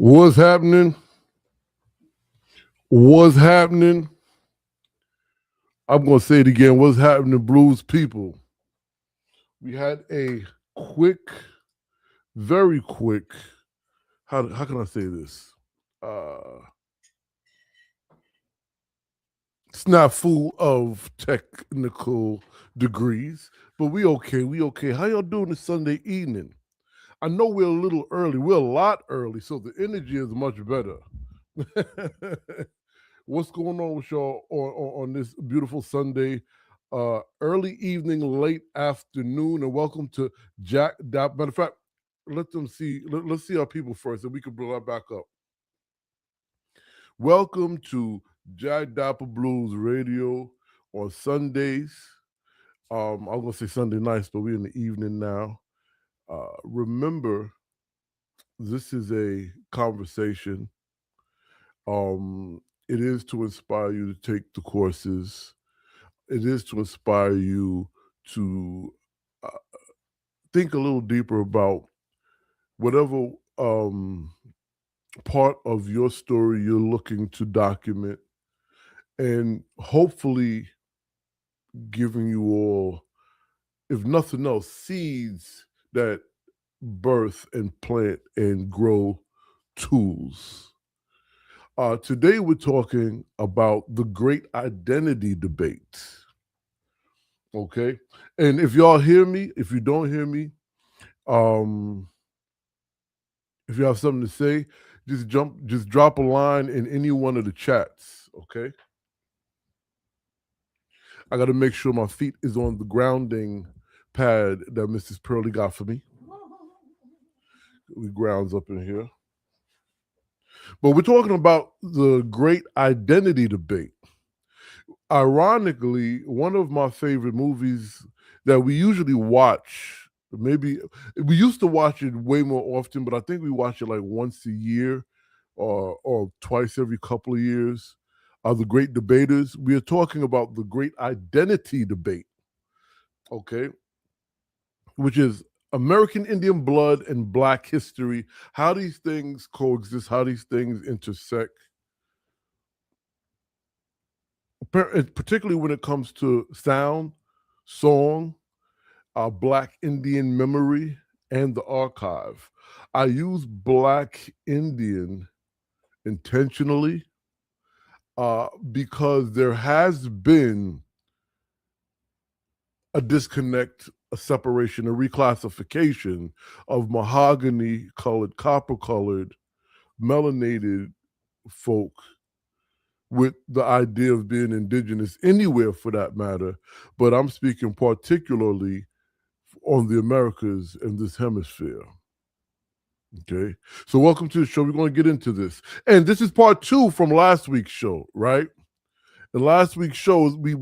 What's happening? What's happening? I'm going to say it again. What's happening, blues people? We had a quick, very quick, how can I say this? Snafu of technical degrees, but we okay. How y'all doing this Sunday evening? I know we're a little early. We're a lot early, so the energy is much better. What's going on with y'all on this beautiful Sunday, early evening, late afternoon, and welcome to Jack Dap. Matter of fact, let them see. Let's see our people first, and we can bring that back up. Welcome to Jack Dapper Blues Radio on Sundays. I was gonna say Sunday nights, but we're in the evening now. Remember, this is a conversation. It is to inspire you to take the courses. It is to inspire you to think a little deeper about whatever part of your story you're looking to document, and hopefully giving you all, if nothing else, seeds that birth and plant and grow tools. Today we're talking about the great identity debate. Okay, and if y'all hear me, if you don't hear me, if you have something to say, just drop a line in any one of the chats. Okay, I got to make sure my feet is on the grounding pad that Mrs. Pearly got for me. We grounds up in here. But we're talking about the great identity debate. Ironically, one of my favorite movies that we usually watch, maybe we used to watch it way more often, but I think we watch it like once a year or twice every couple of years. The Great Debaters. We are talking about the great identity debate, okay, which is American Indian blood and Black history, how these things coexist, how these things intersect, particularly when it comes to sound, song, Black Indian memory, and the archive. I use Black Indian intentionally because there has been a disconnect, a separation, a reclassification of mahogany-colored, copper-colored, melanated folk with the idea of being indigenous anywhere for that matter, but I'm speaking particularly on the Americas and this hemisphere. Okay, so welcome to the show. We're going to get into this, and this is part 2 from last week's show, right? And last week's show, we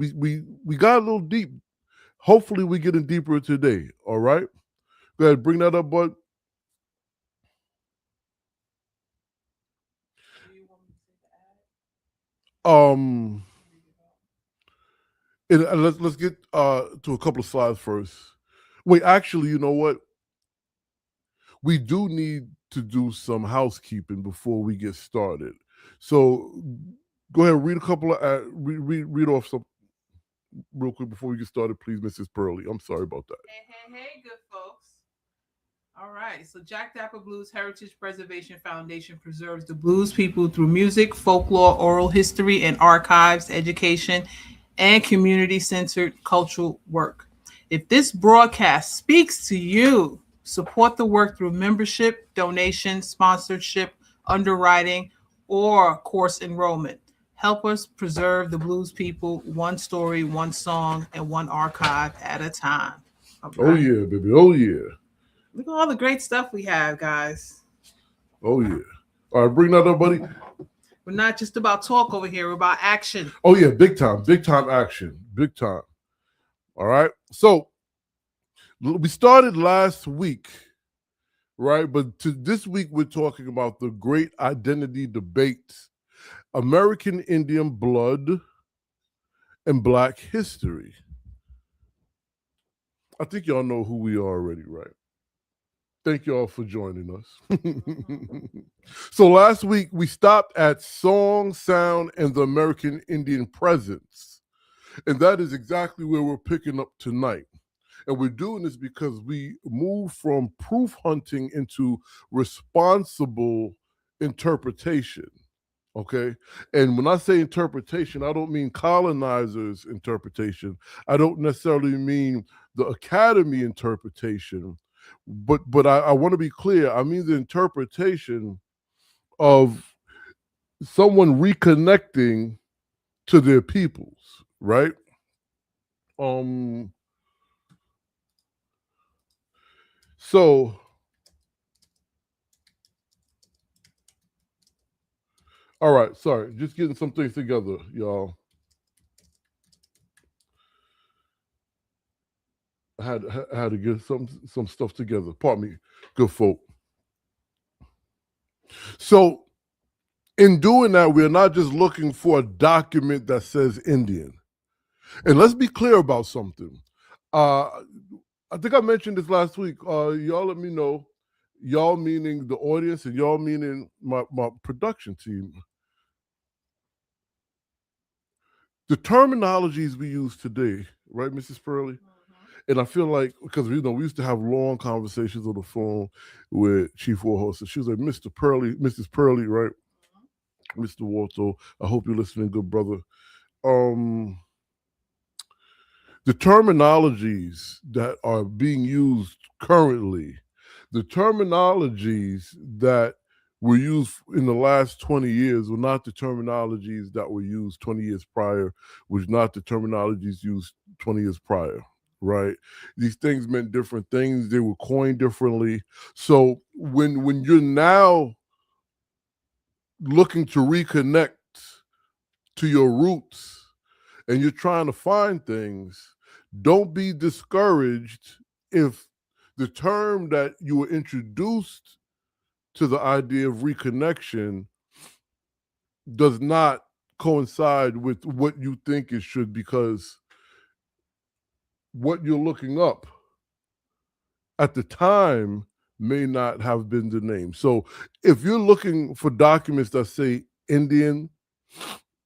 got a little deep. Hopefully, we get in deeper today. All right, go ahead, bring that up, bud. Let's get to a couple of slides first. Wait, actually, you know what? We do need to do some housekeeping before we get started. So go ahead, read a couple of read off some real quick before we get started, please, Mrs. Pearly. I'm sorry about that. Hey, good folks. All right, so Jack Dapper Blues Heritage Preservation Foundation preserves the blues people through music, folklore, oral history, and archives, education, and community-centered cultural work. If this broadcast speaks to you, support the work through membership, donation, sponsorship, underwriting, or course enrollment. Help us preserve the blues people one story, one song, and one archive at a time. Right. Oh, yeah, baby. Oh, yeah. Look at all the great stuff we have, guys. Oh, yeah. All right, bring that up, buddy. We're not just about talk over here. We're about action. Oh, yeah, big time action. Big time. All right. So we started last week, right? But this week, we're talking about the great identity debate, American Indian blood and Black history. I think y'all know who we are already, right? Thank you all for joining us. So last week we stopped at song, sound, and the American Indian presence. And that is exactly where we're picking up tonight. And we're doing this because we move from proof hunting into responsible interpretation. Okay. And when I say interpretation, I don't mean colonizers' interpretation. I don't necessarily mean the academy interpretation. But I want to be clear. I mean the interpretation of someone reconnecting to their peoples, right? So all right, sorry, just getting some things together, y'all. I had to get some stuff together. Pardon me, good folk. So in doing that, we're not just looking for a document that says Indian. And let's be clear about something. I think I mentioned this last week. Y'all let me know. Y'all meaning the audience and y'all meaning my production team. The terminologies we use today, right, Mrs. Pearlie? And I feel like, because we used to have long conversations on the phone with Chief Warhorse, and she was like, Mr. Pearlie, Mrs. Pearlie, right? Mr. Walto, I hope you're listening, good brother. The terminologies that are being used currently, the terminologies that were used in the last 20 years were not the terminologies that were used 20 years prior, was not the terminologies used 20 years prior, right? These things meant different things. They were coined differently. So when you're now looking to reconnect to your roots and you're trying to find things, don't be discouraged if the term that you were introduced to the idea of reconnection does not coincide with what you think it should, because what you're looking up at the time may not have been the name. So if you're looking for documents that say Indian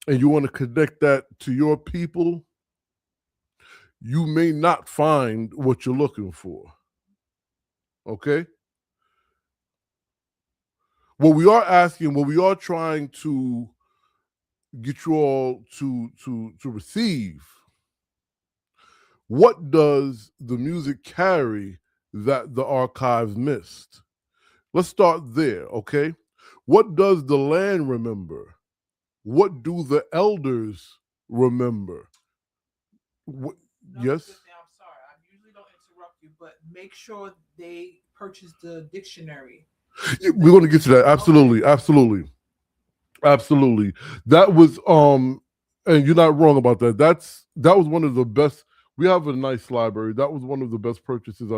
and you want to connect that to your people, you may not find what you're looking for. Okay? What we are trying to get you all to receive, what does the music carry that the archives missed? Let's start there, okay? What does the land remember? What do the elders remember? Yes? I'm sorry, I usually don't interrupt you, but make sure they purchase the dictionary. We're going to get to that. Absolutely, absolutely, absolutely. That was and you're not wrong about that. That was one of the best. We have a nice library. That was one of the best purchases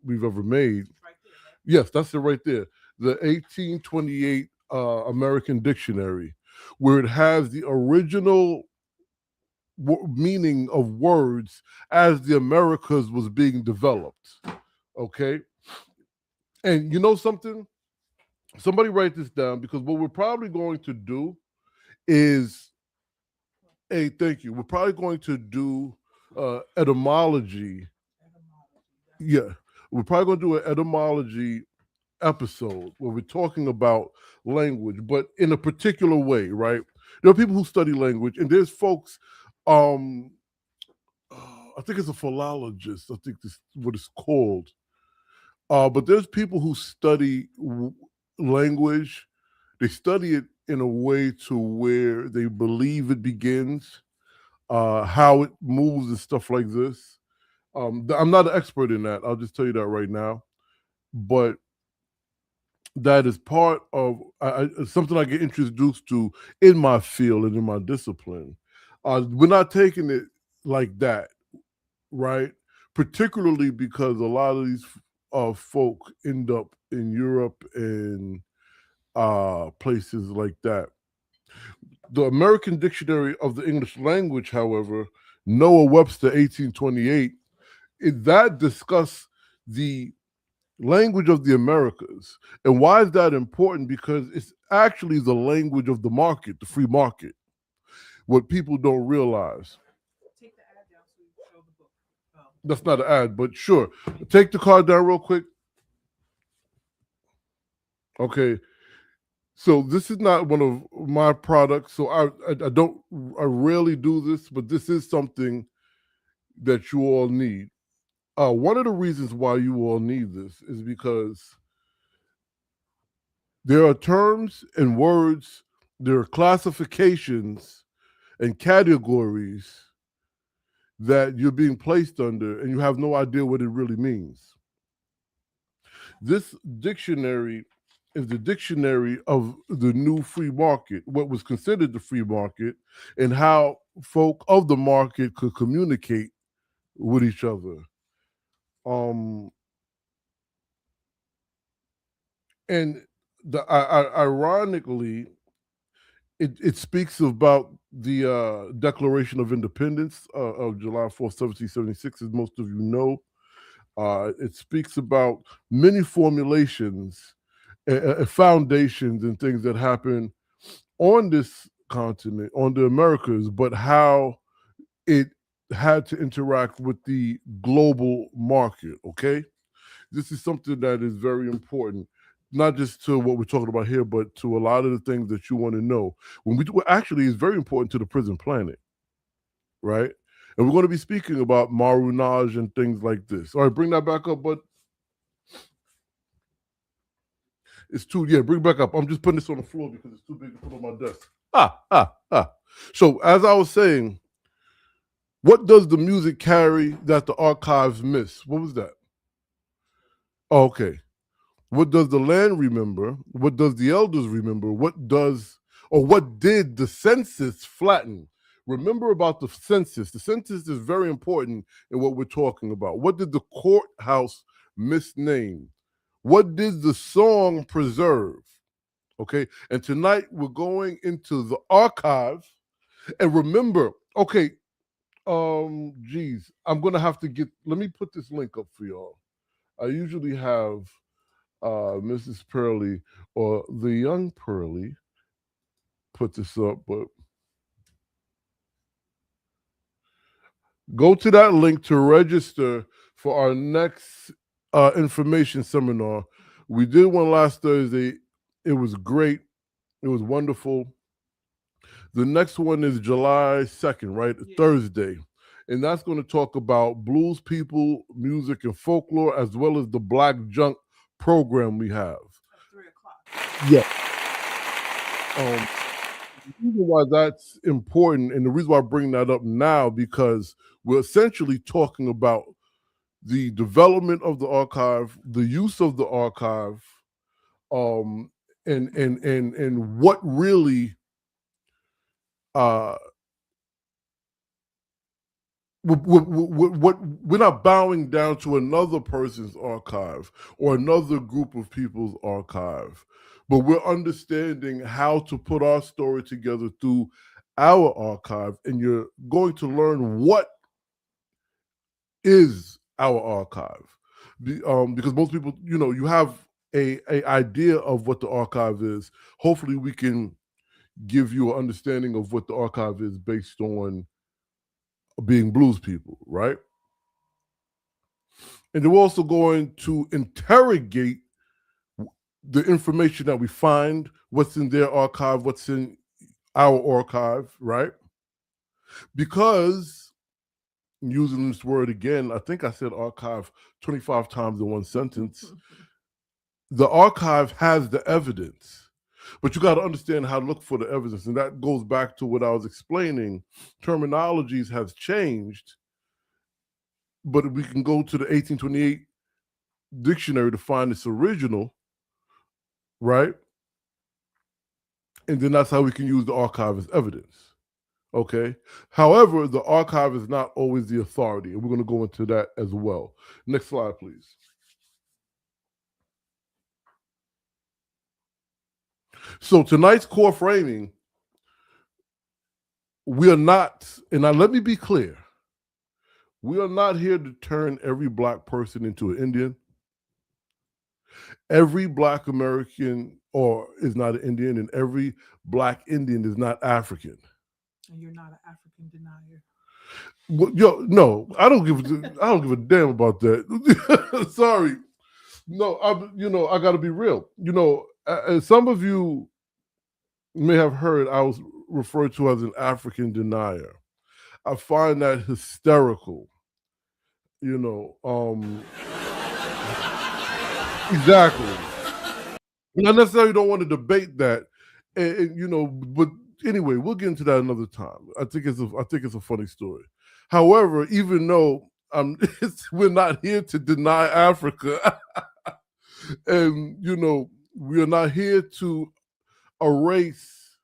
we've ever made. Right there, right? Yes, that's it right there. The 1828 American Dictionary, where it has the original meaning of words as the Americas was being developed. Okay, and you know something? Somebody write this down, because what we're probably going to do is, hey, thank you. We're probably going to do etymology. Yeah, we're probably going to do an etymology episode where we're talking about language, but in a particular way, right? There are people who study language, and there's folks, I think it's a philologist, I think this is what it's called. But there's people who study language. They study it in a way to where they believe it begins, how it moves and stuff like this. I'm not an expert in that. I'll just tell you that right now. But that is part of something I get introduced to in my field and in my discipline. We're not taking it like that, right? Particularly because a lot of these folk end up in Europe and places like that. The American Dictionary of the English Language, however, Noah Webster, 1828, that discuss the language of the Americas. And why is that important? Because it's actually the language of the market, the free market. What people don't realize. Take the ad down so you show the book. Oh. That's not an ad, but sure. Take the card down real quick. Okay. So this is not one of my products. So I rarely do this, but this is something that you all need. One of the reasons why you all need this is because there are terms and words, there are classifications and categories that you're being placed under, and you have no idea what it really means. This dictionary is the dictionary of the new free market, what was considered the free market, and how folk of the market could communicate with each other. And ironically, it speaks about the Declaration of Independence of July 4th, 1776, as most of you know. It speaks about many formulations, foundations, and things that happen on this continent, on the Americas, but how it had to interact with the global market, okay? This is something that is very important, not just to what we're talking about here, but to a lot of the things that you want to know. Actually, it's very important to the prison planet, right? And we're going to be speaking about marronage and things like this. All right, bring that back up, but it's too, bring it back up. I'm just putting this on the floor because it's too big to put on my desk. So as I was saying, what does the music carry that the archives miss? What was that? Oh, okay. What does the land remember? What does the elders remember? What did the census flatten? Remember about the census. The census is very important in what we're talking about. What did the courthouse misname? What did the song preserve? Okay, and tonight we're going into the archive. And remember, okay, I'm gonna have to let me put this link up for y'all. I usually have Mrs. Pearlie or the young Pearlie put this up, but go to that link to register for our next information seminar. We did one last Thursday. It was great. It was wonderful. The next one is July 2nd, right? Yeah. Thursday. And that's going to talk about blues people, music, and folklore, as well as the Black Junk program we have. At 3:00. Yeah. The reason why that's important, and the reason why I bring that up now, because we're essentially talking about the development of the archive, the use of the archive, and what really we're not bowing down to another person's archive or another group of people's archive, but we're understanding how to put our story together through our archive, and you're going to learn what is our archive. Because most people, you have a idea of what the archive is. Hopefully we can give you an understanding of what the archive is based on being blues people, right? And they're also going to interrogate the information that we find, what's in their archive, what's in our archive, right? Because, using this word again, I think I said archive 25 times in one sentence, the archive has the evidence. But you got to understand how to look for the evidence. And that goes back to what I was explaining. Terminologies have changed, but we can go to the 1828 dictionary to find its original, right? And then that's how we can use the archive as evidence, okay? However, the archive is not always the authority, and we're going to go into that as well. Next slide, please. So tonight's core framing, we are not, and now let me be clear, we are not here to turn every Black person into an Indian. Every Black American or is not an Indian, and every Black Indian is not African. And you're not an African denier. Well, yo, no, I don't give a damn about that. Sorry, no, I got to be real. As some of you may have heard, I was referred to as an African denier. I find that hysterical. Exactly. I necessarily don't want to debate that, but anyway, we'll get into that another time. I think it's a funny story. However, even though we're not here to deny Africa, and we are not here to erase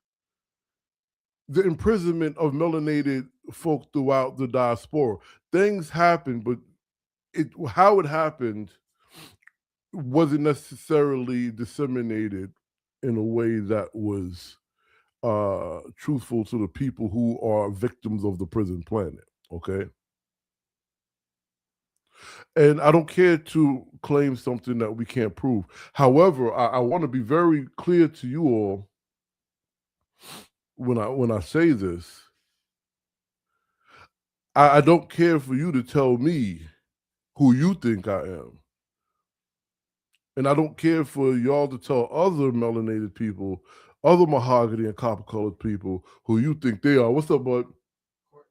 the imprisonment of melanated folk throughout the diaspora. Things happen, but how it happened wasn't necessarily disseminated in a way that was truthful to the people who are victims of the prison planet. Okay. And I don't care to claim something that we can't prove. However, I want to be very clear to you all when I say this. I don't care for you to tell me who you think I am. And I don't care for y'all to tell other melanated people, other mahogany and copper colored people who you think they are. What's up, bud? What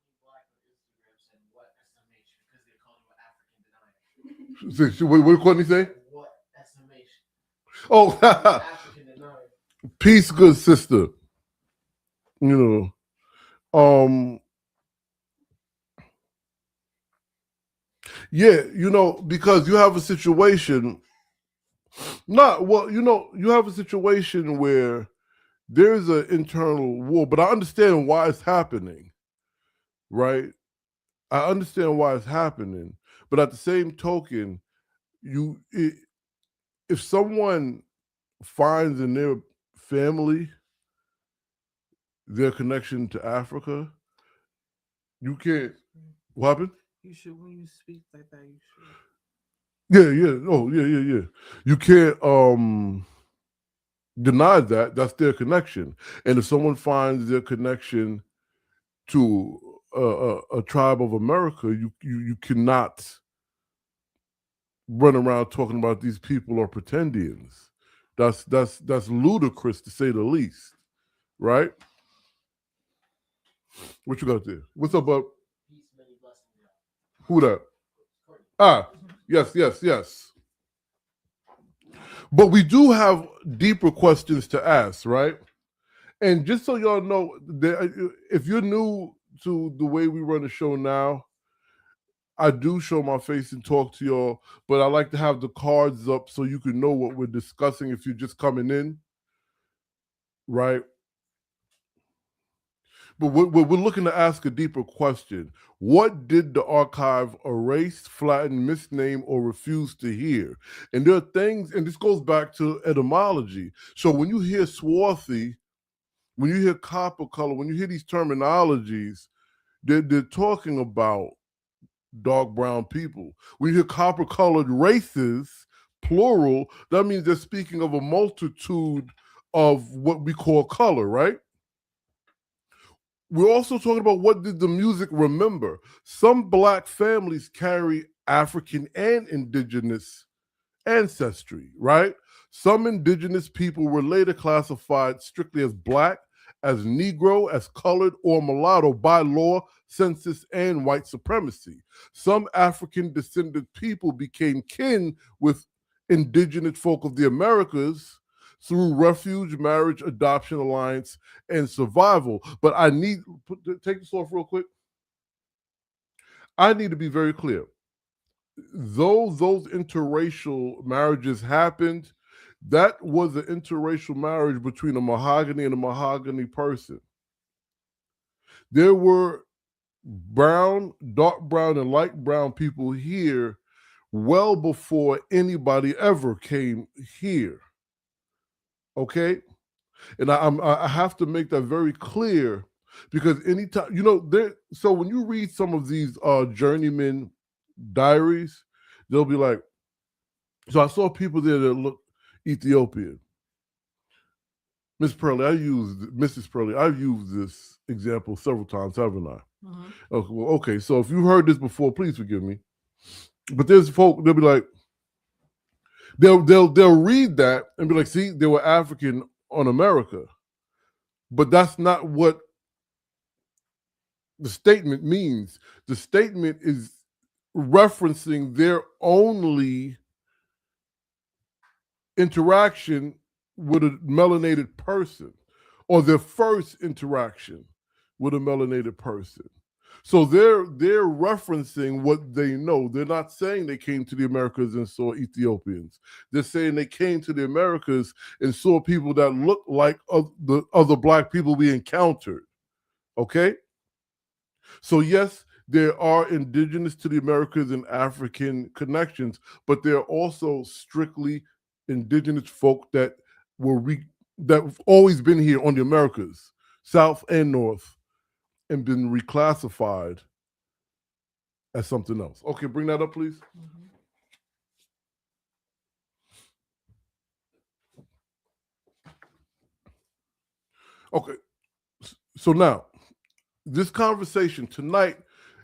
did Courtney say? What estimation? Oh, peace, good sister. Yeah, because you have a situation. You have a situation where there's an internal war, but I understand why it's happening, right? I understand why it's happening, but at the same token, if someone finds in their family their connection to Africa, you can't. What happened? You should, when you speak like that, you should. Yeah. Oh, yeah. You can't deny that. That's their connection. And if someone finds their connection to a tribe of America, you cannot run around talking about these people are pretendians. That's ludicrous to say the least, right? What you got there? What's up, bub? Who that? Yes. But we do have deeper questions to ask, right? And just so y'all know, if you're new to the way we run the show now, I do show my face and talk to y'all, but I like to have the cards up so you can know what we're discussing if you're just coming in, right? But we're looking to ask a deeper question. What did the archive erase, flatten, misname, or refuse to hear? And there are things, and this goes back to etymology. So when you hear swarthy, when you hear copper color, when you hear these terminologies, they're talking about dark brown people. When you hear copper colored races, plural, that means they're speaking of a multitude of what we call color, right? We're also talking about what did the music remember. Some Black families carry African and Indigenous ancestry, right? Some Indigenous people were later classified strictly as Black, as Negro, as colored, or mulatto by law, census, and white supremacy. Some African descended people became kin with Indigenous folk of the Americas through refuge, marriage, adoption, alliance, and survival. But take this off real quick. I need to be very clear. Though those interracial marriages happened, that was an interracial marriage between a mahogany and a mahogany person. There were brown, dark brown, and light brown people here well before anybody ever came here. Okay? And I have to make that very clear, because anytime, so when you read some of these journeyman diaries, they'll be like, So I saw people there that look Ethiopian. Mrs. Pearlie, I've used this example several times, haven't I? Okay, well, okay, so if you've heard this before, please forgive me. But there's folk, they'll be like, they'll read that and be like, see, they were African on America. But that's not what the statement means. The statement is referencing their only interaction with a melanated person, or their first interaction with a melanated person. So they're referencing what they know. They're not saying they came to the Americas and saw Ethiopians. They're saying they came to the Americas and saw people that looked like the other Black people we encountered. Okay? So yes, there are indigenous to the Americas and African connections, but there are also strictly indigenous folk that that've always been here on the Americas, South and North, and been reclassified as something else. Okay, bring that up, please. Okay, so now this conversation tonight,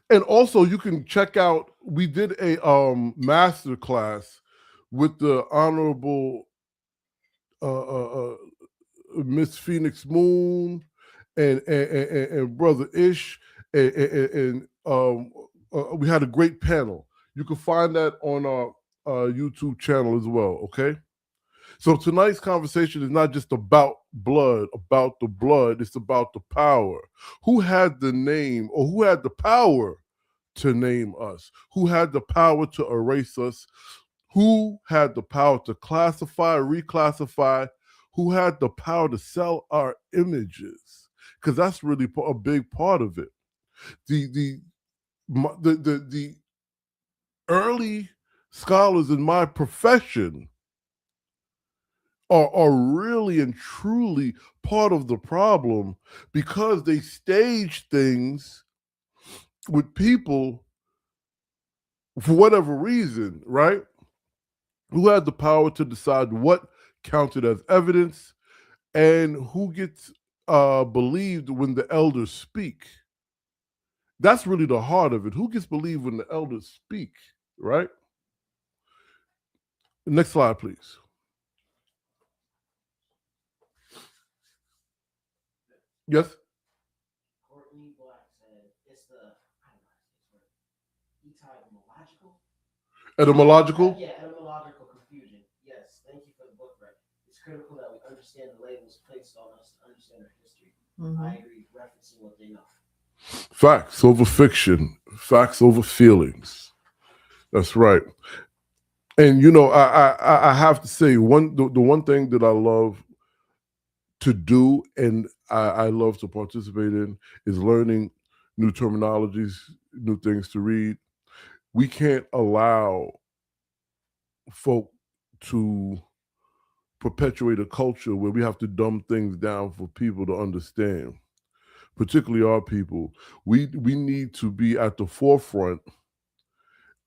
and also you can check out, we did a master class with the Honorable Miss Phoenix Moon and Brother Ish, and we had a great panel. You can find that on our YouTube channel as well, okay? So tonight's conversation is not just about the blood, it's about the power. Who had the name, or who had the power to name us? Who had the power to erase us? Who had the power to classify, reclassify? Who had the power to sell our images? Because that's really a big part of it. The early scholars in my profession are really and truly part of the problem, because they stage things with people for whatever reason, right? Who had the power to decide what counted as evidence and who gets believed when the elders speak. That's really the heart of it. Who gets believed when the elders speak, right? Next slide, please. Yes? Courtney Black said it's the Etymological? Yeah, etymological confusion. Yes, thank you for the book, Brett. It's critical that we understand the labels placed on us to understand our history. I agree, referencing what they know. Facts over fiction, facts over feelings. That's right. And you know, I have to say, the one thing that I love to do and I love to participate in is learning new terminologies, new things to read. We can't allow folk to perpetuate a culture where we have to dumb things down for people to understand, particularly our people. We need to be at the forefront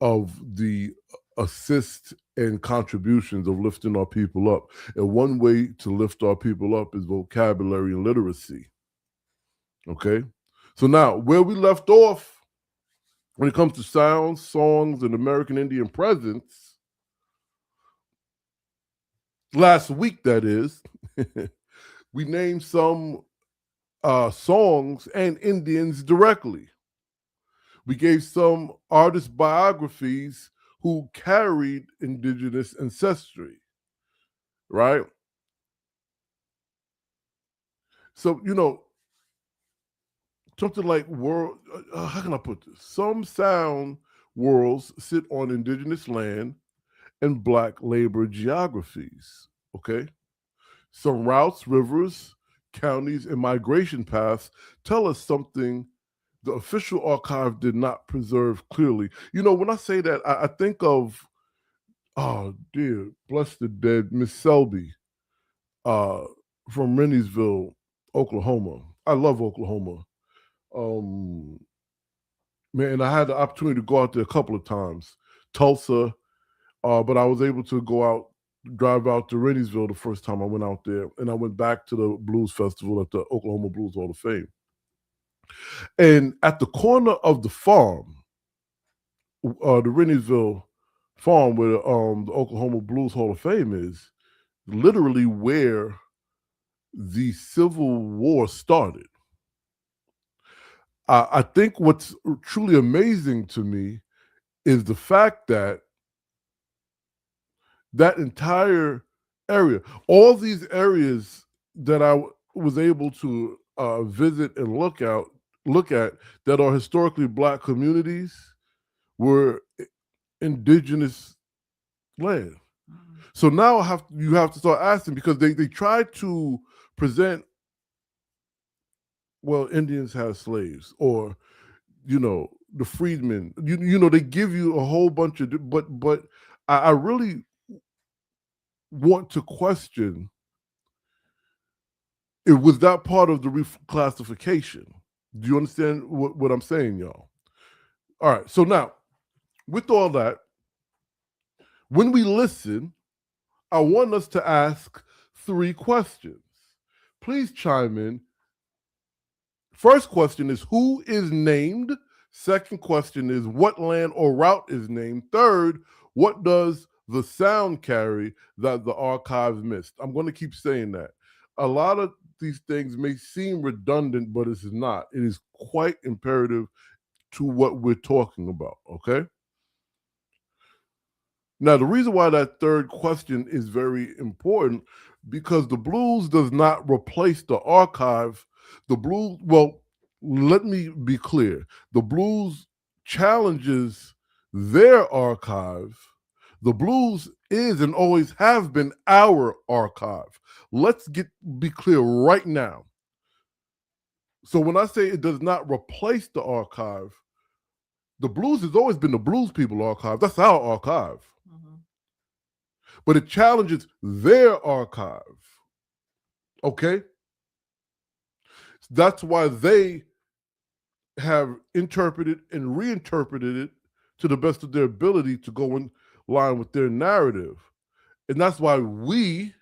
of the assist and contributions of lifting our people up. And one way to lift our people up is vocabulary and literacy. Okay? So now, where we left off when it comes to sounds, songs, and American Indian presence, last week, that is, we named some songs and Indians directly. We gave some artist biographies who carried indigenous ancestry, right? So, you know, something like how can I put this? Some sound worlds sit on indigenous land and Black labor geographies, okay? Some routes, rivers, counties, and migration paths tell us something the official archive did not preserve clearly. You know, when I say that, I think of, oh dear, bless the dead, Miss Selby from Renniesville, Oklahoma. I love Oklahoma. Man, I had the opportunity to go out there a couple of times. Tulsa, but I was able to drive out to Renniesville the first time I went out there, and I went back to the blues festival at the Oklahoma Blues Hall of Fame. And at the corner of the farm, the Renniesville farm where the Oklahoma Blues Hall of Fame is, literally where the Civil War started. I think what's truly amazing to me is the fact that that entire area, all these areas that I was able to visit and look at that are historically Black communities were indigenous land. So now you have to start asking, because they try to present, well, Indians had slaves, or the freedmen. They give you a whole bunch of, but I really want to question, it was that part of the reclassification. Do you understand what I'm saying, y'all? All right, so now, with all that, when we listen, I want us to ask 3 questions. Please chime in. First question is, who is named? Second question is, what land or route is named? Third, what does the sound carry that the archives missed? I'm going to keep saying that. A lot of these things may seem redundant, but it's not. It is quite imperative to what we're talking about, okay? Now, the reason why that third question is very important, because the blues does not replace the archive. The blues, well, let me be clear. The blues challenges their archive. The blues is and always have been our archive. Let's be clear right now. So when I say it does not replace the archive, the blues has always been the blues people archive. That's our archive. Mm-hmm. But it challenges their archive. Okay? That's why they have interpreted and reinterpreted it to the best of their ability to go in line with their narrative. And that's why we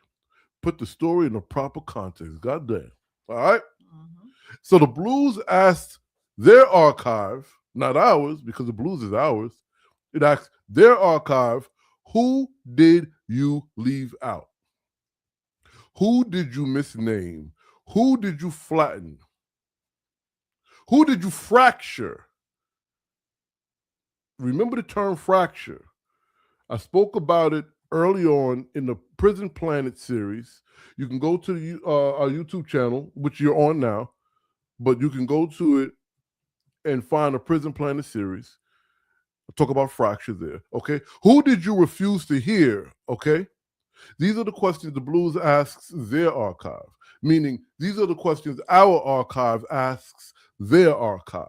put the story in the proper context. God damn. All right? Mm-hmm. So the blues asked their archive, not ours, because the blues is ours. It asked their archive, who did you leave out? Who did you misname? Who did you flatten? Who did you fracture? Remember the term fracture. I spoke about it early on in the Prison Planet series. You can go to our YouTube channel, which you're on now, but you can go to it and find a Prison Planet series. I'll talk about fracture there, okay? Who did you refuse to hear, okay? These are the questions the blues asks their archive, meaning these are the questions our archive asks their archive.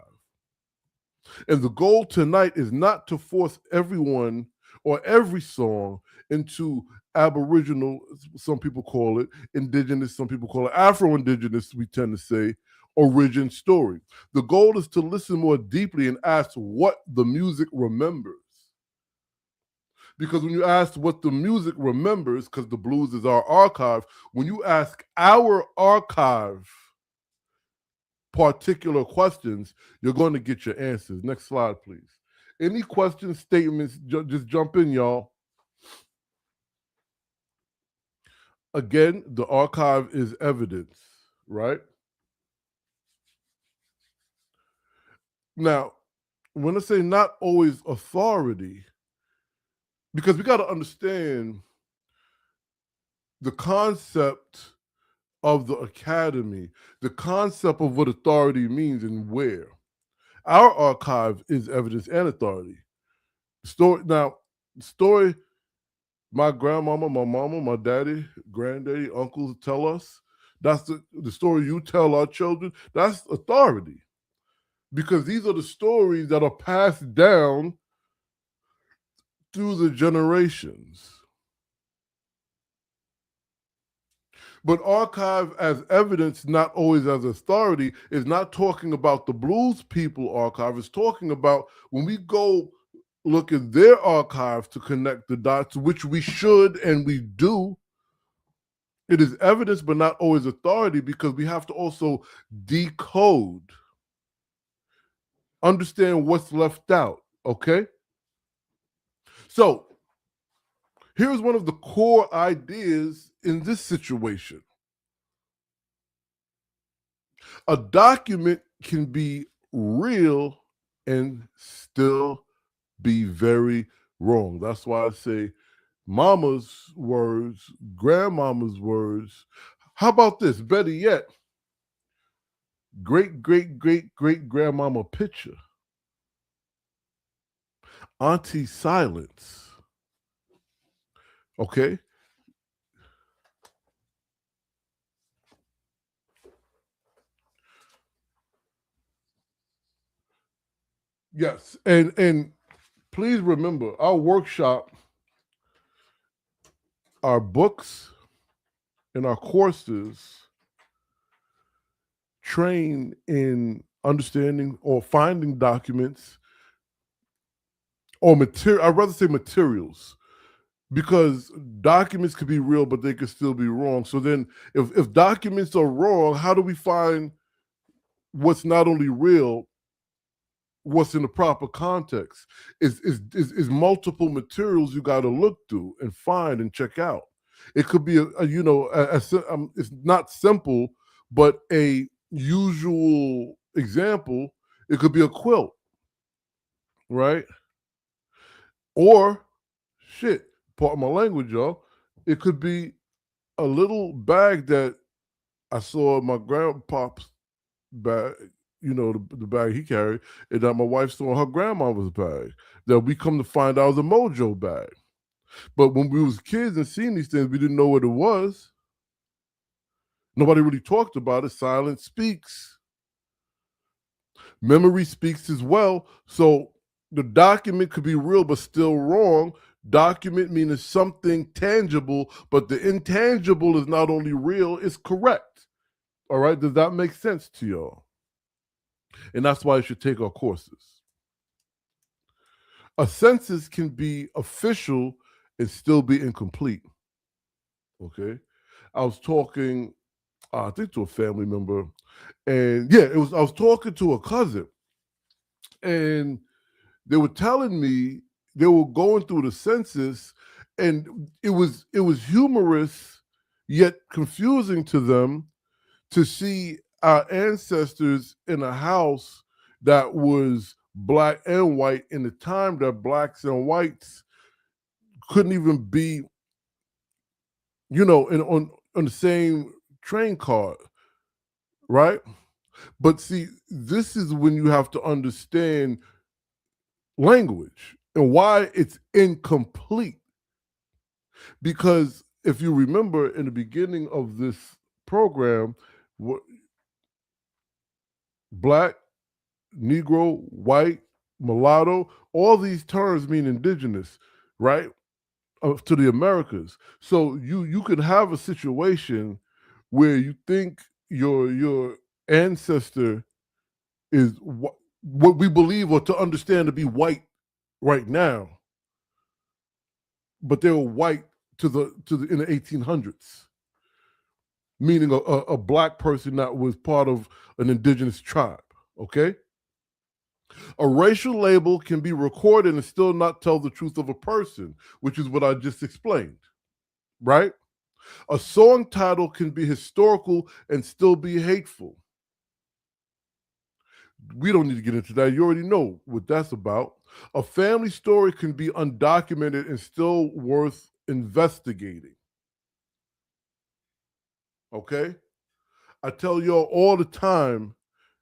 And the goal tonight is not to force everyone or every song into Aboriginal, some people call it, Indigenous, some people call it Afro-Indigenous, we tend to say, origin story. The goal is to listen more deeply and ask what the music remembers. Because when you ask what the music remembers, because the blues is our archive, when you ask our archive particular questions, you're going to get your answers. Next slide, please. Any questions, statements, just jump in, y'all. Again, the archive is evidence, right? Now, when I say not always authority, because we got to understand the concept of the academy, the concept of what authority means and where. Our archive is evidence and authority. Story, my grandmama, my mama, my daddy, granddaddy, uncles tell us, that's the story you tell our children, that's authority. Because these are the stories that are passed down through the generations. But archive as evidence, not always as authority, is not talking about the blues people archive. It's talking about when we go look at their archives to connect the dots, which we should and we do. It is evidence, but not always authority, because we have to also decode, understand what's left out, okay? So here's one of the core ideas in this situation. A document can be real and still be very wrong. That's why I say mama's words, grandmama's words. How about this? Better yet, great, great, great, great grandmama picture. Auntie silence. Okay? Yes, and please remember, our workshop, our books, and our courses train in understanding or finding documents or material. I'd rather say materials, because documents could be real, but they could still be wrong. So then, if documents are wrong, how do we find what's not only real, what's in the proper context? Is multiple materials you got to look through and find and check out. It could be it's not simple, but a usual example, it could be a quilt, right? Or shit, part of my language, y'all, it could be a little bag that I saw in my grandpa's bag, the bag he carried, and that my wife saw in her grandmother's bag, that we come to find out was a mojo bag. But when we was kids and seeing these things, we didn't know what it was. Nobody really talked about it. Silence speaks. Memory speaks as well. So the document could be real but still wrong. Document meaning something tangible, but the intangible is not only real, it's correct. All right? Does that make sense to y'all? And that's why you should take our courses. A census can be official and still be incomplete. Okay? I was talking, I think, to a family member, and I was talking to a cousin, and they were telling me they were going through the census, and it was humorous yet confusing to them to see our ancestors in a house that was black and white in the time that blacks and whites couldn't even be, on the same train car, right? But see, this is when you have to understand language and why it's incomplete. Because if you remember in the beginning of this program, black, Negro, white, mulatto, all these terms mean indigenous, right? To the Americas. So you could have a situation where you think your ancestor is what we believe or to understand to be white right now, but they were white in the 1800s, meaning a black person that was part of an indigenous tribe. Okay. A racial label can be recorded and still not tell the truth of a person, which is what I just explained, right? A song title can be historical and still be hateful. We don't need to get into that. You already know what that's about. A family story can be undocumented and still worth investigating. Okay? I tell y'all all the time,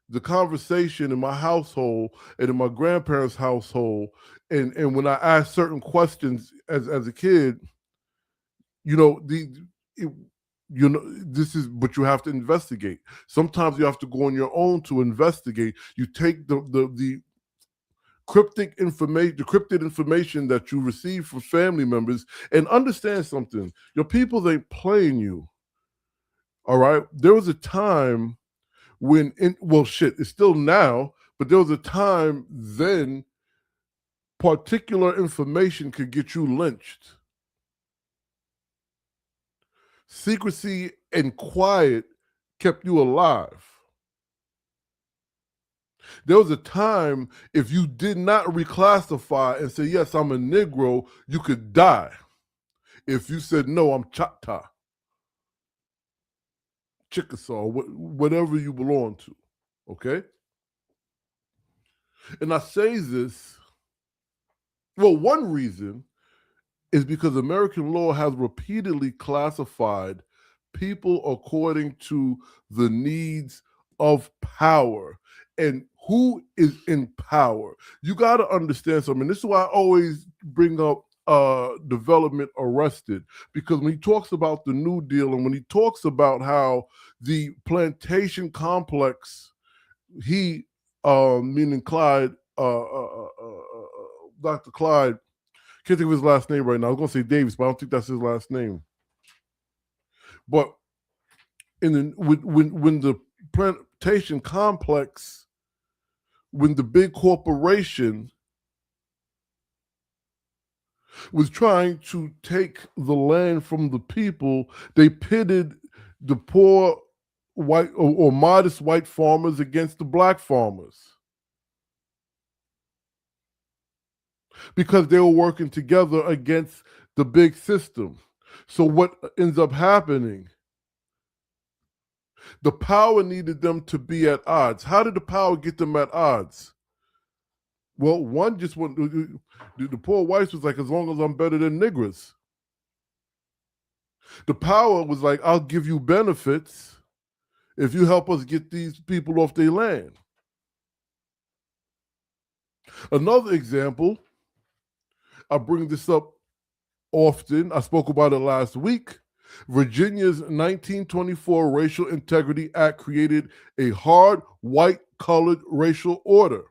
the conversation in my household and in my grandparents' household, and when I ask certain questions as a kid, this is what you have to investigate. Sometimes you have to go on your own to investigate. You take the cryptid information that you receive from family members and understand something. Your people ain't playing you. All right? There was a time when, it's still now, but there was a time then particular information could get you lynched. Secrecy and quiet kept you alive. There was a time if you did not reclassify and say, yes, I'm a Negro, you could die. If you said, no, I'm Choctaw, Chickasaw, whatever you belong to, okay? And I say this, well, one reason is because American law has repeatedly classified people according to the needs of power and who is in power. You got to understand something. This is why I always bring up development arrested, because when he talks about the New Deal and when he talks about how the plantation complex, he, meaning Clyde, Dr. Clyde, can't think of his last name right now. I was going to say Davis, but I don't think that's his last name. But when the plantation complex, when the big corporation was trying to take the land from the people, they pitted the poor white or modest white farmers against the black farmers, because they were working together against the big system. So what ends up happening? The power needed them to be at odds. How did the power get them at odds? Well, one just went, the poor whites was like, as long as I'm better than niggers. The power was like, I'll give you benefits if you help us get these people off their land. Another example, I bring this up often. I spoke about it last week. Virginia's 1924 Racial Integrity Act created a hard, white-colored racial order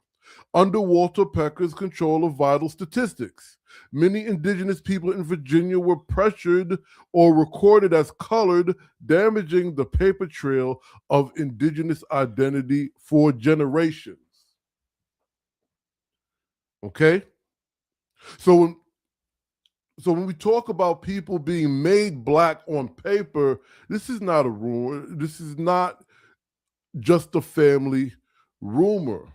under Walter Pecker's control of vital statistics. Many indigenous people in Virginia were pressured or recorded as colored, damaging the paper trail of indigenous identity for generations. Okay? So when we talk about people being made black on paper, this is not a rumor. This is not just a family rumor.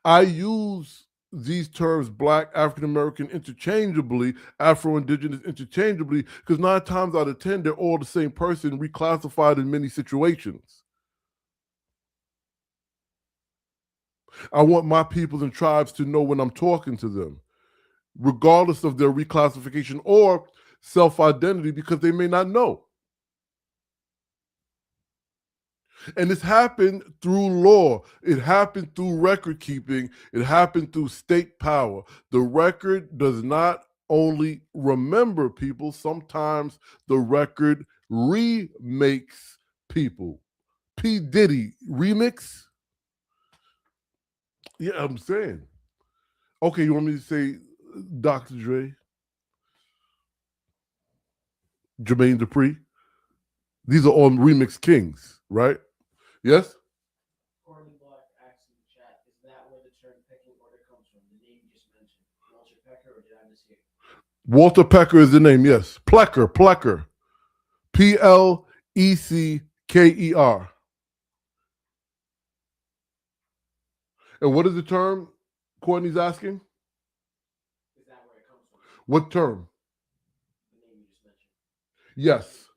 I use these terms, black, African-American interchangeably, Afro-Indigenous interchangeably, because 9 times out of 10, they're all the same person, reclassified in many situations. I want my peoples and tribes to know when I'm talking to them, regardless of their reclassification or self-identity, because they may not know. And this happened through law. It happened through record keeping. It happened through state power. The record does not only remember people, sometimes the record remakes people. P. Diddy remix? Yeah, I'm saying. Okay, you want me to say Dr. Dre? Jermaine Dupri? These are all remix kings, right? Yes? Courtney Black asks in the chat, is that where the term pecking order comes from? The name you just mentioned. Walter Pecker, or did I mishear? Walter Pecker is the name, yes. Plecker. Plecker. And what is the term Courtney's asking? Is that where it comes from? What term? The name you just mentioned. Yes.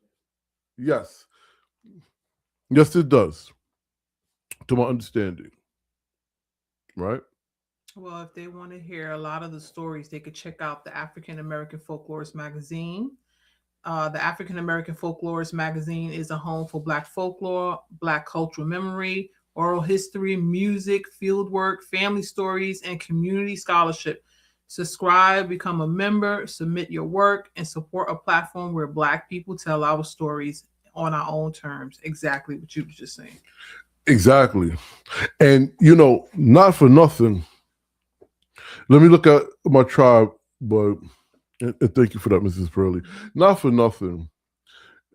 Yes. Yes, it does. To my understanding. Right? Well, if they want to hear a lot of the stories, they could check out the African American Folklorist magazine. The African American Folklorist magazine is a home for Black folklore, Black cultural memory, oral history, music, fieldwork, family stories, and community scholarship. Subscribe, become a member, submit your work, and support a platform where Black people tell our stories on our own terms. Exactly what you were just saying. Exactly. And, not for nothing, let me look at my tribe, but, and thank you for that, Mrs. Pearlie. Not for nothing,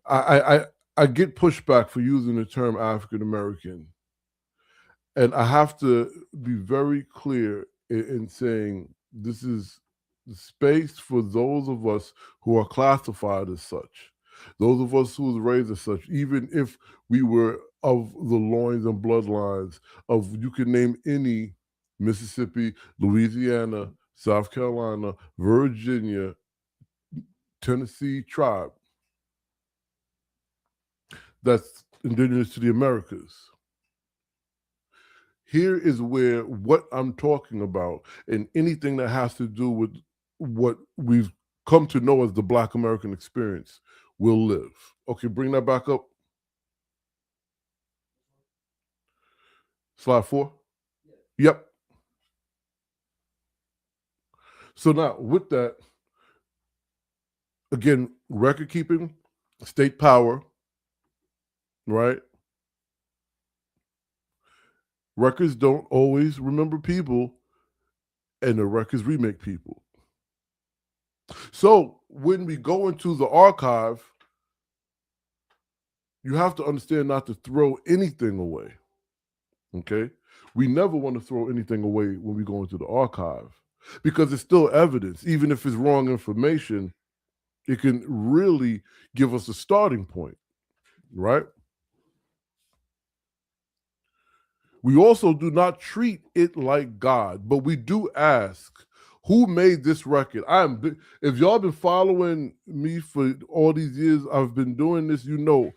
I get pushback for using the term African American. And I have to be very clear in saying this is the space for those of us who are classified as such, those of us who was raised as such, even if we were of the loins and bloodlines of, you can name any Mississippi, Louisiana, South Carolina, Virginia, Tennessee tribe that's indigenous to the Americas. Here is where what I'm talking about and anything that has to do with what we've come to know as the Black American experience will live. Okay, bring that back up. Slide 4. Yep. So now with that, again, record keeping, state power, right? Records don't always remember people, and the records remake people. So when we go into the archive, you have to understand not to throw anything away, okay? We never want to throw anything away when we go into the archive because it's still evidence. Even if it's wrong information, it can really give us a starting point, right? We also do not treat it like God, but we do ask, who made this record? If y'all been following me for all these years, I've been doing this, you know,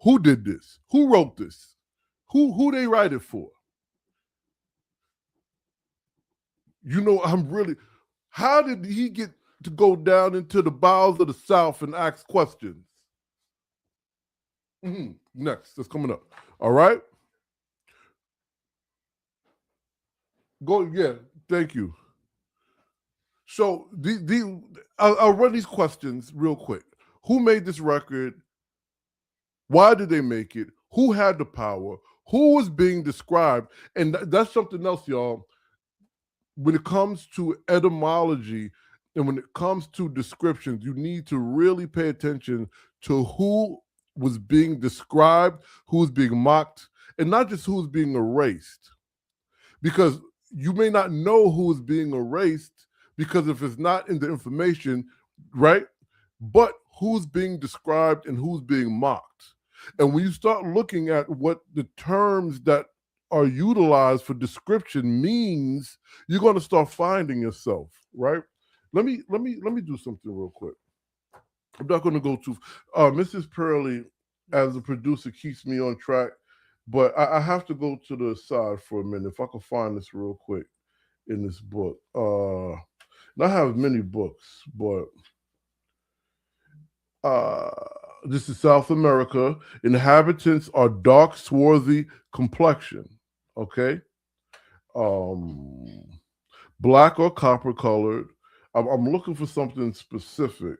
who did this? Who wrote this? Who they write it for? You know, how did he get to go down into the bowels of the South and ask questions? Next, that's coming up. All right? Yeah, thank you. So I'll run these questions real quick. Who made this record? Why did they make it? Who had the power? Who was being described? And that's something else, y'all. When it comes to etymology and when it comes to descriptions, you need to really pay attention to who was being described, who was being mocked, and not just who was being erased. Because you may not know who is being erased because if it's not in the information, right? But who's being described and who's being mocked. And when you start looking at what the terms that are utilized for description means, you're going to start finding yourself, right? Let me do something real quick. I'm not going to go too. Mrs. Pearlie, as a producer, keeps me on track, but I have to go to the side for a minute. If I can find this real quick in this book. I have many books, but this is South America. Inhabitants are dark, swarthy complexion. Okay. Black or copper colored. I'm looking for something specific.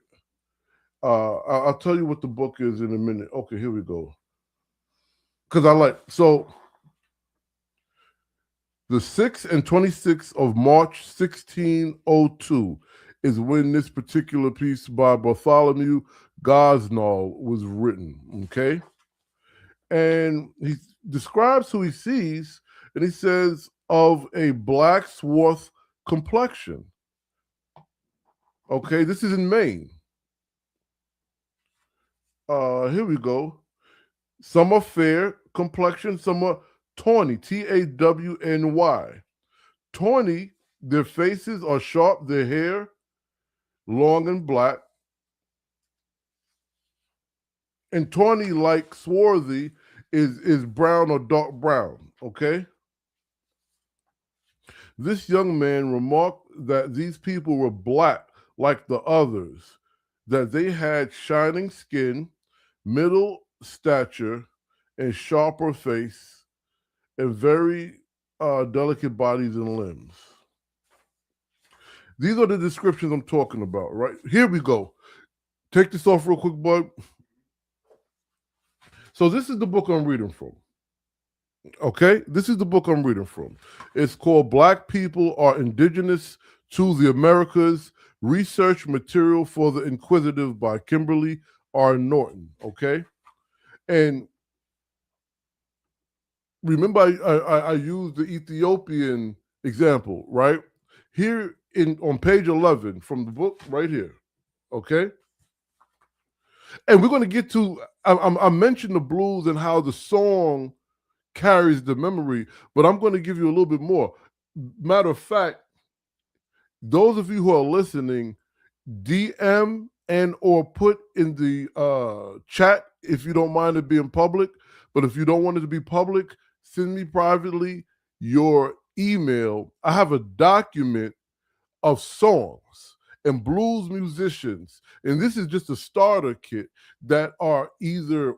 I'll tell you what the book is in a minute. Okay, here we go. Because the 6th and 26th of March, 1602 is when this particular piece by Bartholomew Gosnell was written, okay? And he describes who he sees, and he says, of a black swarth complexion. Okay, this is in Maine. Here we go. Some are fair complexion, some are tawny, Tawny. Tawny, their faces are sharp, their hair long and black. And tawny, like swarthy, is brown or dark brown, okay? This young man remarked that these people were black like the others, that they had shining skin, middle stature, and sharper face, and very delicate bodies and limbs. These are the descriptions I'm talking about, right? Here we go. Take this off real quick, bud. So this is the book I'm reading from. Okay? This is the book I'm reading from. It's called Black People Are Indigenous to the Americas, Research Material for the Inquisitive by Kimberly R. Norton, okay? And remember I used the Ethiopian example, right? here on page 11 from the book right here, okay? And we're going to get to, I mentioned the blues and how the song carries the memory, but I'm going to give you a little bit more. Matter of fact, those of you who are listening, DM and or put in the chat if you don't mind it being public. But if you don't want it to be public, send me privately your email. I have a document of songs and blues musicians, and this is just a starter kit, that are either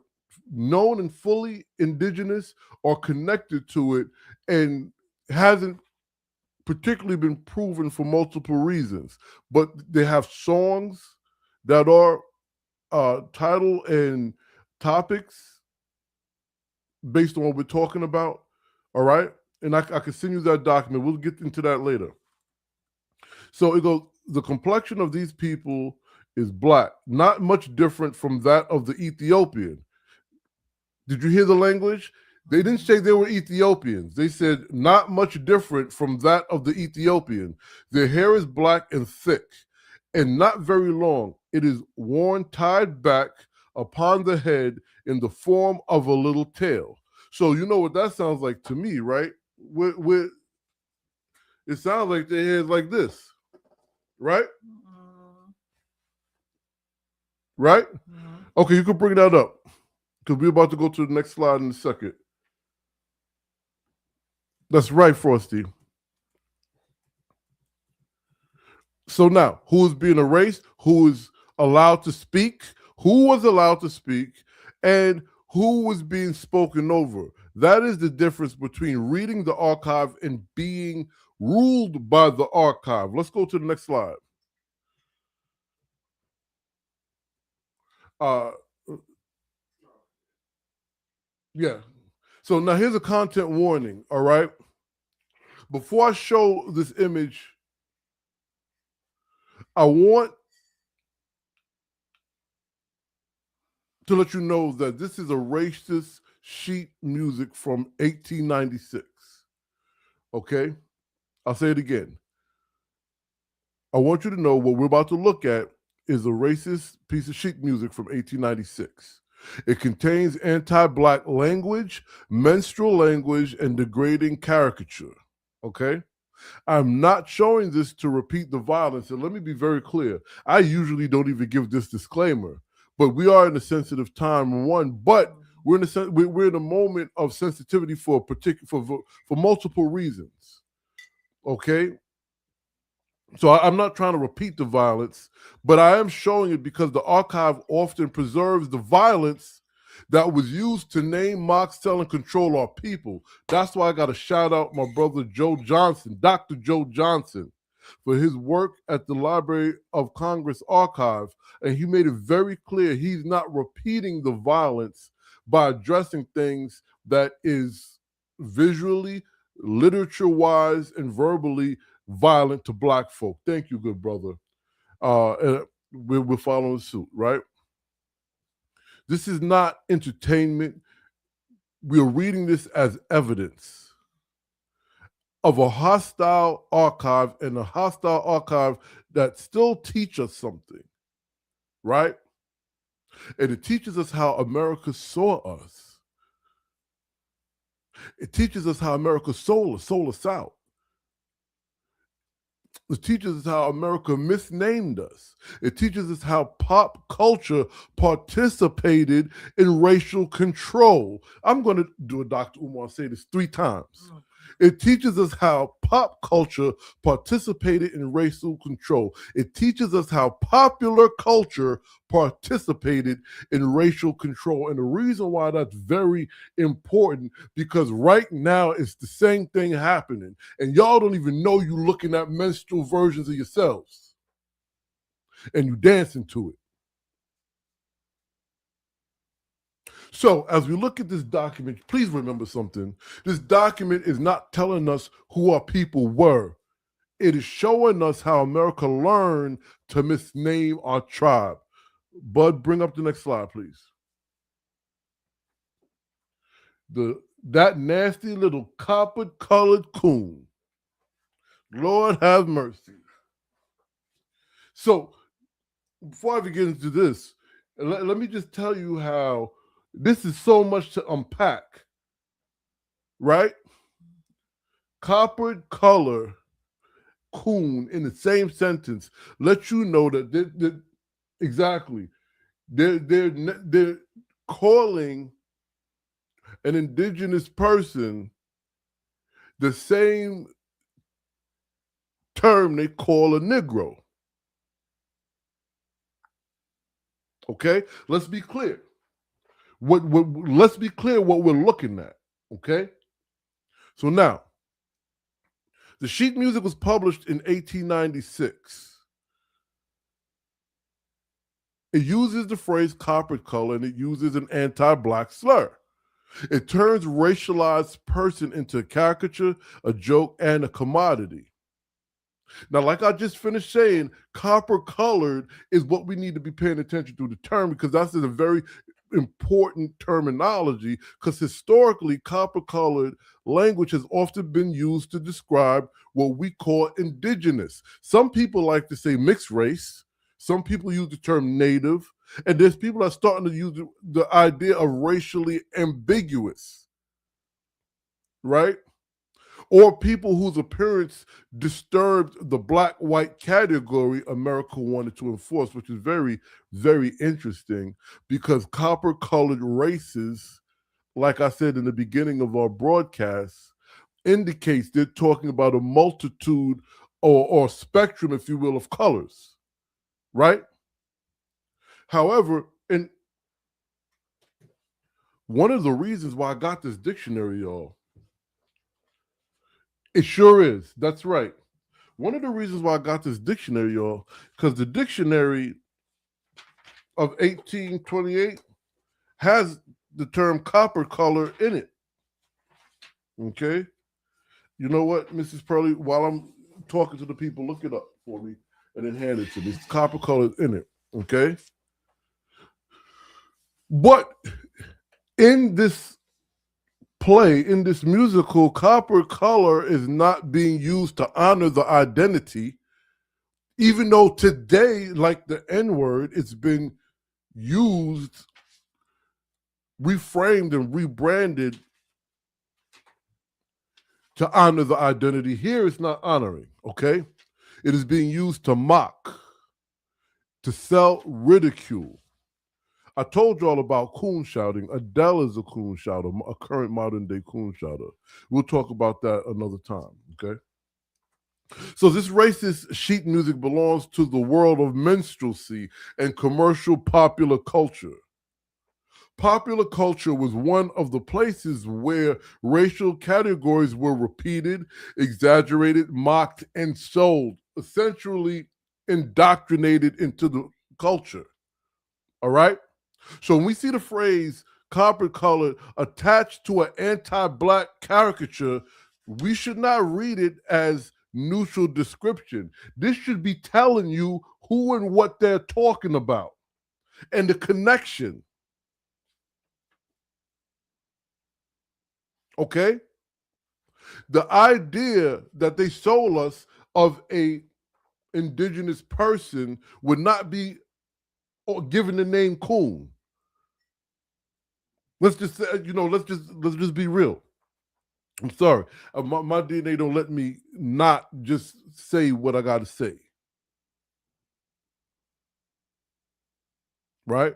known and fully indigenous or connected to it and hasn't particularly been proven for multiple reasons. But they have songs that are title and topics based on what we're talking about. All right. And I can send you that document. We'll get into that later. So it goes, the complexion of these people is black, not much different from that of the Ethiopian. Did you hear the language? They didn't say they were Ethiopians. They said not much different from that of the Ethiopian. Their hair is black and thick and not very long. It is worn tied back upon the head in the form of a little tail. So you know what that sounds like to me, right? It sounds like their hair is like this, right? Right? Okay, you can bring that up because we're about to go to the next slide in a second. That's right, Frosty. So now, who is being erased? Who is allowed to speak? Who was allowed to speak? And who was being spoken over? That is the difference between reading the archive and being ruled by the archive. Let's go to the next slide. Yeah. So now here's a content warning, all right? Before I show this image, I want to let you know that this is a racist sheet music from 1896, okay? I'll say it again. I want you to know what we're about to look at is a racist piece of sheet music from 1896. It contains anti-black language, menstrual language, and degrading caricature, okay? I'm not showing this to repeat the violence, and let me be very clear. I usually don't even give this disclaimer, but we are in a sensitive time, but we're in a moment of sensitivity for multiple reasons, okay? So I'm not trying to repeat the violence, but I am showing it because the archive often preserves the violence that was used to name, mock, sell, and control our people. That's why I got to shout out my brother Joe Johnson, Dr. Joe Johnson, for his work at the Library of Congress archive. And he made it very clear he's not repeating the violence by addressing things that is visually, literature-wise, and verbally violent to black folk. Thank you, good brother. And we're following suit, right? This is not entertainment. We're reading this as evidence of a hostile archive, and a hostile archive that still teach us something, right? And it teaches us how America saw us. It teaches us how America sold us out. It teaches us how America misnamed us. It teaches us how pop culture participated in racial control. I'm going to do a Dr. Umar say this 3 times. It teaches us how pop culture participated in racial control. It teaches us how popular culture participated in racial control. And the reason why that's very important, because right now it's the same thing happening. And y'all don't even know you're looking at menstrual versions of yourselves. And you dancing to it. So as we look at this document, please remember something. This document is not telling us who our people were. It is showing us how America learned to misname our tribe. Bud, bring up the next slide, please. That nasty little copper-colored coon. Lord have mercy. So, before I begin into this, let me just tell you how this is so much to unpack, right? Coppered color, coon in the same sentence lets you know that exactly they're calling an indigenous person the same term they call a Negro. Okay, let's be clear. Let's be clear what we're looking at. Okay, so now the sheet music was published in 1896. It uses the phrase coppered color and it uses an anti-black slur. It turns racialized person into a caricature, a joke, and a commodity. Now, like I just finished saying, copper colored is what we need to be paying attention to the term, because that's a very important terminology, because historically copper colored language has often been used to describe what we call indigenous. Some people like to say mixed race. Some people use the term native. And there's people that are starting to use the idea of racially ambiguous, right? Or people whose appearance disturbed the black-white category America wanted to enforce, which is very, very interesting, because copper-colored races, like I said in the beginning of our broadcast, indicates they're talking about a multitude or spectrum, if you will, of colors, right? However, and one of the reasons why I got this dictionary, y'all, it sure is. That's right. One of the reasons why I got this dictionary, y'all, because the dictionary of 1828 has the term copper color in it. Okay? You know what, Mrs. Pearly, while I'm talking to the people, look it up for me and then hand it to me. It's copper color in it. Okay? But in this play, in this musical, copper color is not being used to honor the identity, even though today, like the N-word, it's been used, reframed, and rebranded to honor the identity. Here it's not honoring, okay? It is being used to mock, to sell ridicule. I told you all about coon shouting. Adele is a coon shouter, a current modern day coon shouter. We'll talk about that another time, okay? So this racist sheet music belongs to the world of minstrelsy and commercial popular culture. Popular culture was one of the places where racial categories were repeated, exaggerated, mocked, and sold, essentially indoctrinated into the culture. All right? So when we see the phrase copper colored attached to an anti-black caricature, we should not read it as neutral description. This should be telling you who and what they're talking about and the connection. Okay? The idea that they sold us of a indigenous person would not be given the name coon. Let's just say, let's just be real. I'm sorry. My DNA don't let me not just say what I got to say. Right?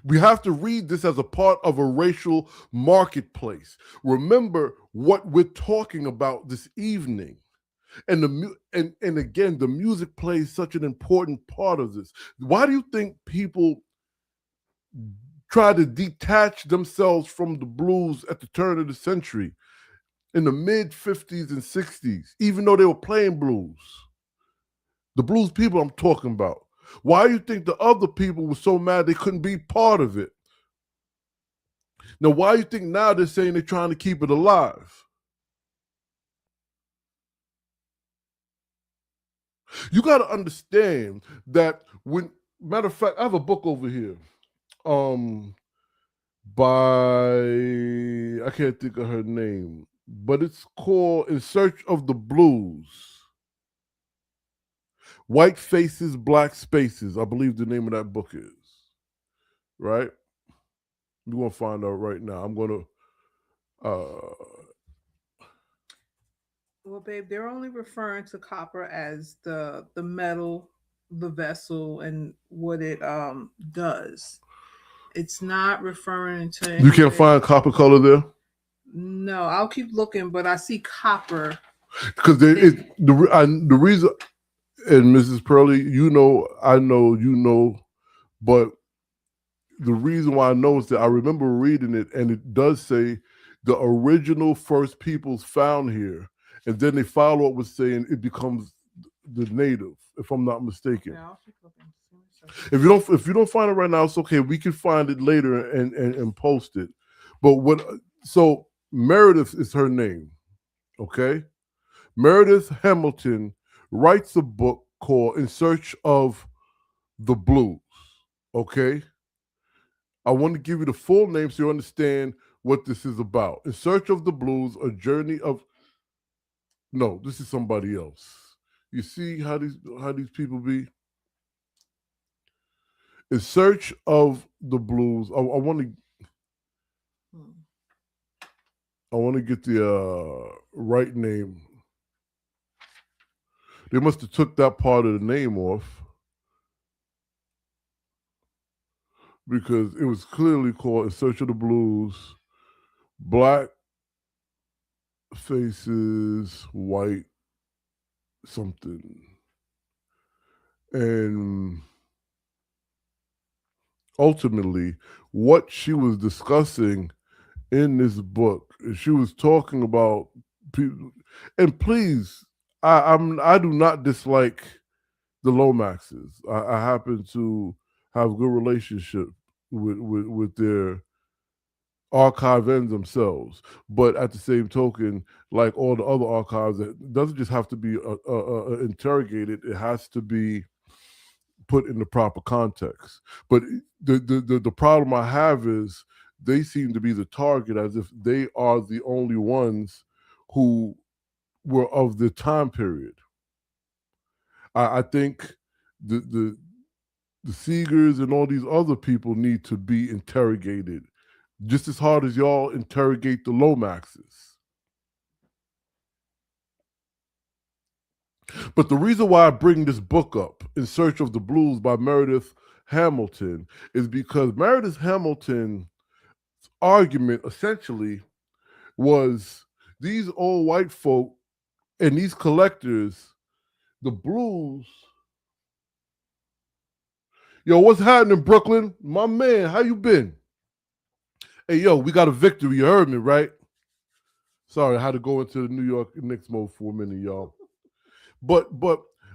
We have to read this as a part of a racial marketplace. Remember what we're talking about this evening. And again, the music plays such an important part of this. Why do you think people try to detach themselves from the blues at the turn of the century in the mid-50s and 60s, even though they were playing blues? The blues people I'm talking about. Why do you think the other people were so mad they couldn't be part of it? Now, why do you think now they're saying they're trying to keep it alive? You got to understand that matter of fact, I have a book over here by, I can't think of her name. but it's called In Search of the Blues. White Faces, Black Spaces, I believe the name of that book is. Right? We're going to find out right now. I'm going to... Well, babe, they're only referring to copper as the metal, the vessel, and what it does. It's not referring to anything. You can't find copper color there? No, I'll keep looking, but I see copper. Because the reason, and Mrs. Pearlie, you know, I know, you know, but the reason why I know is that I remember reading it, and it does say the original first peoples found here, and then they follow up with saying it becomes the native, if I'm not mistaken. Yeah, I'll keep looking. If you don't find it right now, it's okay. We can find it later and post it. But so Meredith is her name, okay? Meredith Hamilton writes a book called In Search of the Blues, okay? I want to give you the full name so you understand what this is about. In Search of the Blues, a journey of... No, this is somebody else. You see how these people be? In Search of the Blues. I want to get the right name. They must have took that part of the name off, because it was clearly called In Search of the Blues, Black Faces, White something. And ultimately, what she was discussing in this book, she was talking about people. And please, I do not dislike the Lomaxes. I happen to have a good relationship with their archive ends themselves. But at the same token, like all the other archives, it doesn't just have to be interrogated. It has to be put in the proper context. But the problem I have is they seem to be the target, as if they are the only ones who were of the time period. I think the Seegers and all these other people need to be interrogated just as hard as y'all interrogate the Lomaxes. But the reason why I bring this book up, In Search of the Blues by Meredith Hamilton, is because Meredith Hamilton's argument essentially was these old white folk and these collectors, the blues. Yo, what's happening, Brooklyn? My man, how you been? Hey, yo, we got a victory. You heard me, right? Sorry, I had to go into the New York Knicks mode for a minute, y'all. But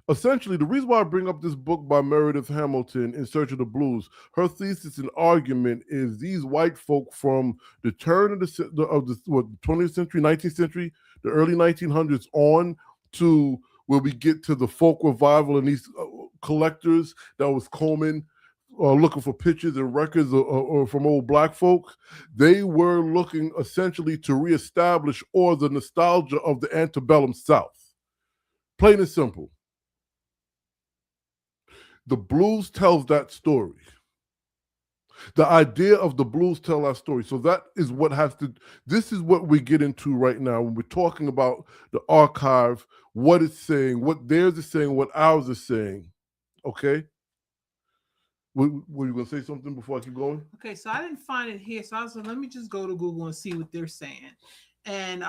essentially, the reason why I bring up this book by Meredith Hamilton, In Search of the Blues, her thesis and argument is these white folk from the turn of the 20th century, 19th century, the early 1900s on to where we get to the folk revival and these collectors that was combing, looking for pictures and records or from old black folk. They were looking essentially to reestablish or the nostalgia of the antebellum South. Plain and simple. The blues tells that story. The idea of the blues tell that story. So that is what this is what we get into right now when we're talking about the archive, what it's saying, what theirs is saying, what ours is saying. Okay? Were you going to say something before I keep going? Okay, so I didn't find it here. So I was like, let me just go to Google and see what they're saying. And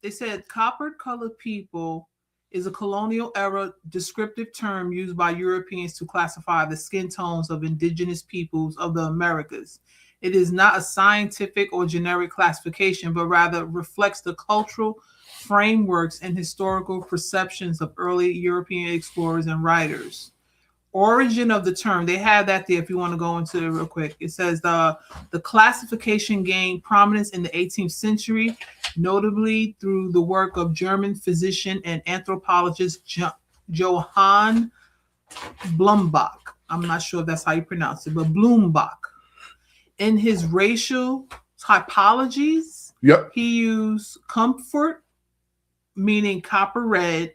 they said copper-colored people is a colonial era descriptive term used by Europeans to classify the skin tones of indigenous peoples of the Americas. It is not a scientific or generic classification, but rather reflects the cultural frameworks and historical perceptions of early European explorers and writers. Origin of the term, they have that there if you want to go into it real quick. It says the classification gained prominence in the 18th century, notably through the work of German physician and anthropologist Johann Blumbach. I'm not sure if that's how you pronounce it, but Blumbach. In his racial typologies, Yep. He used comfort, meaning copper red,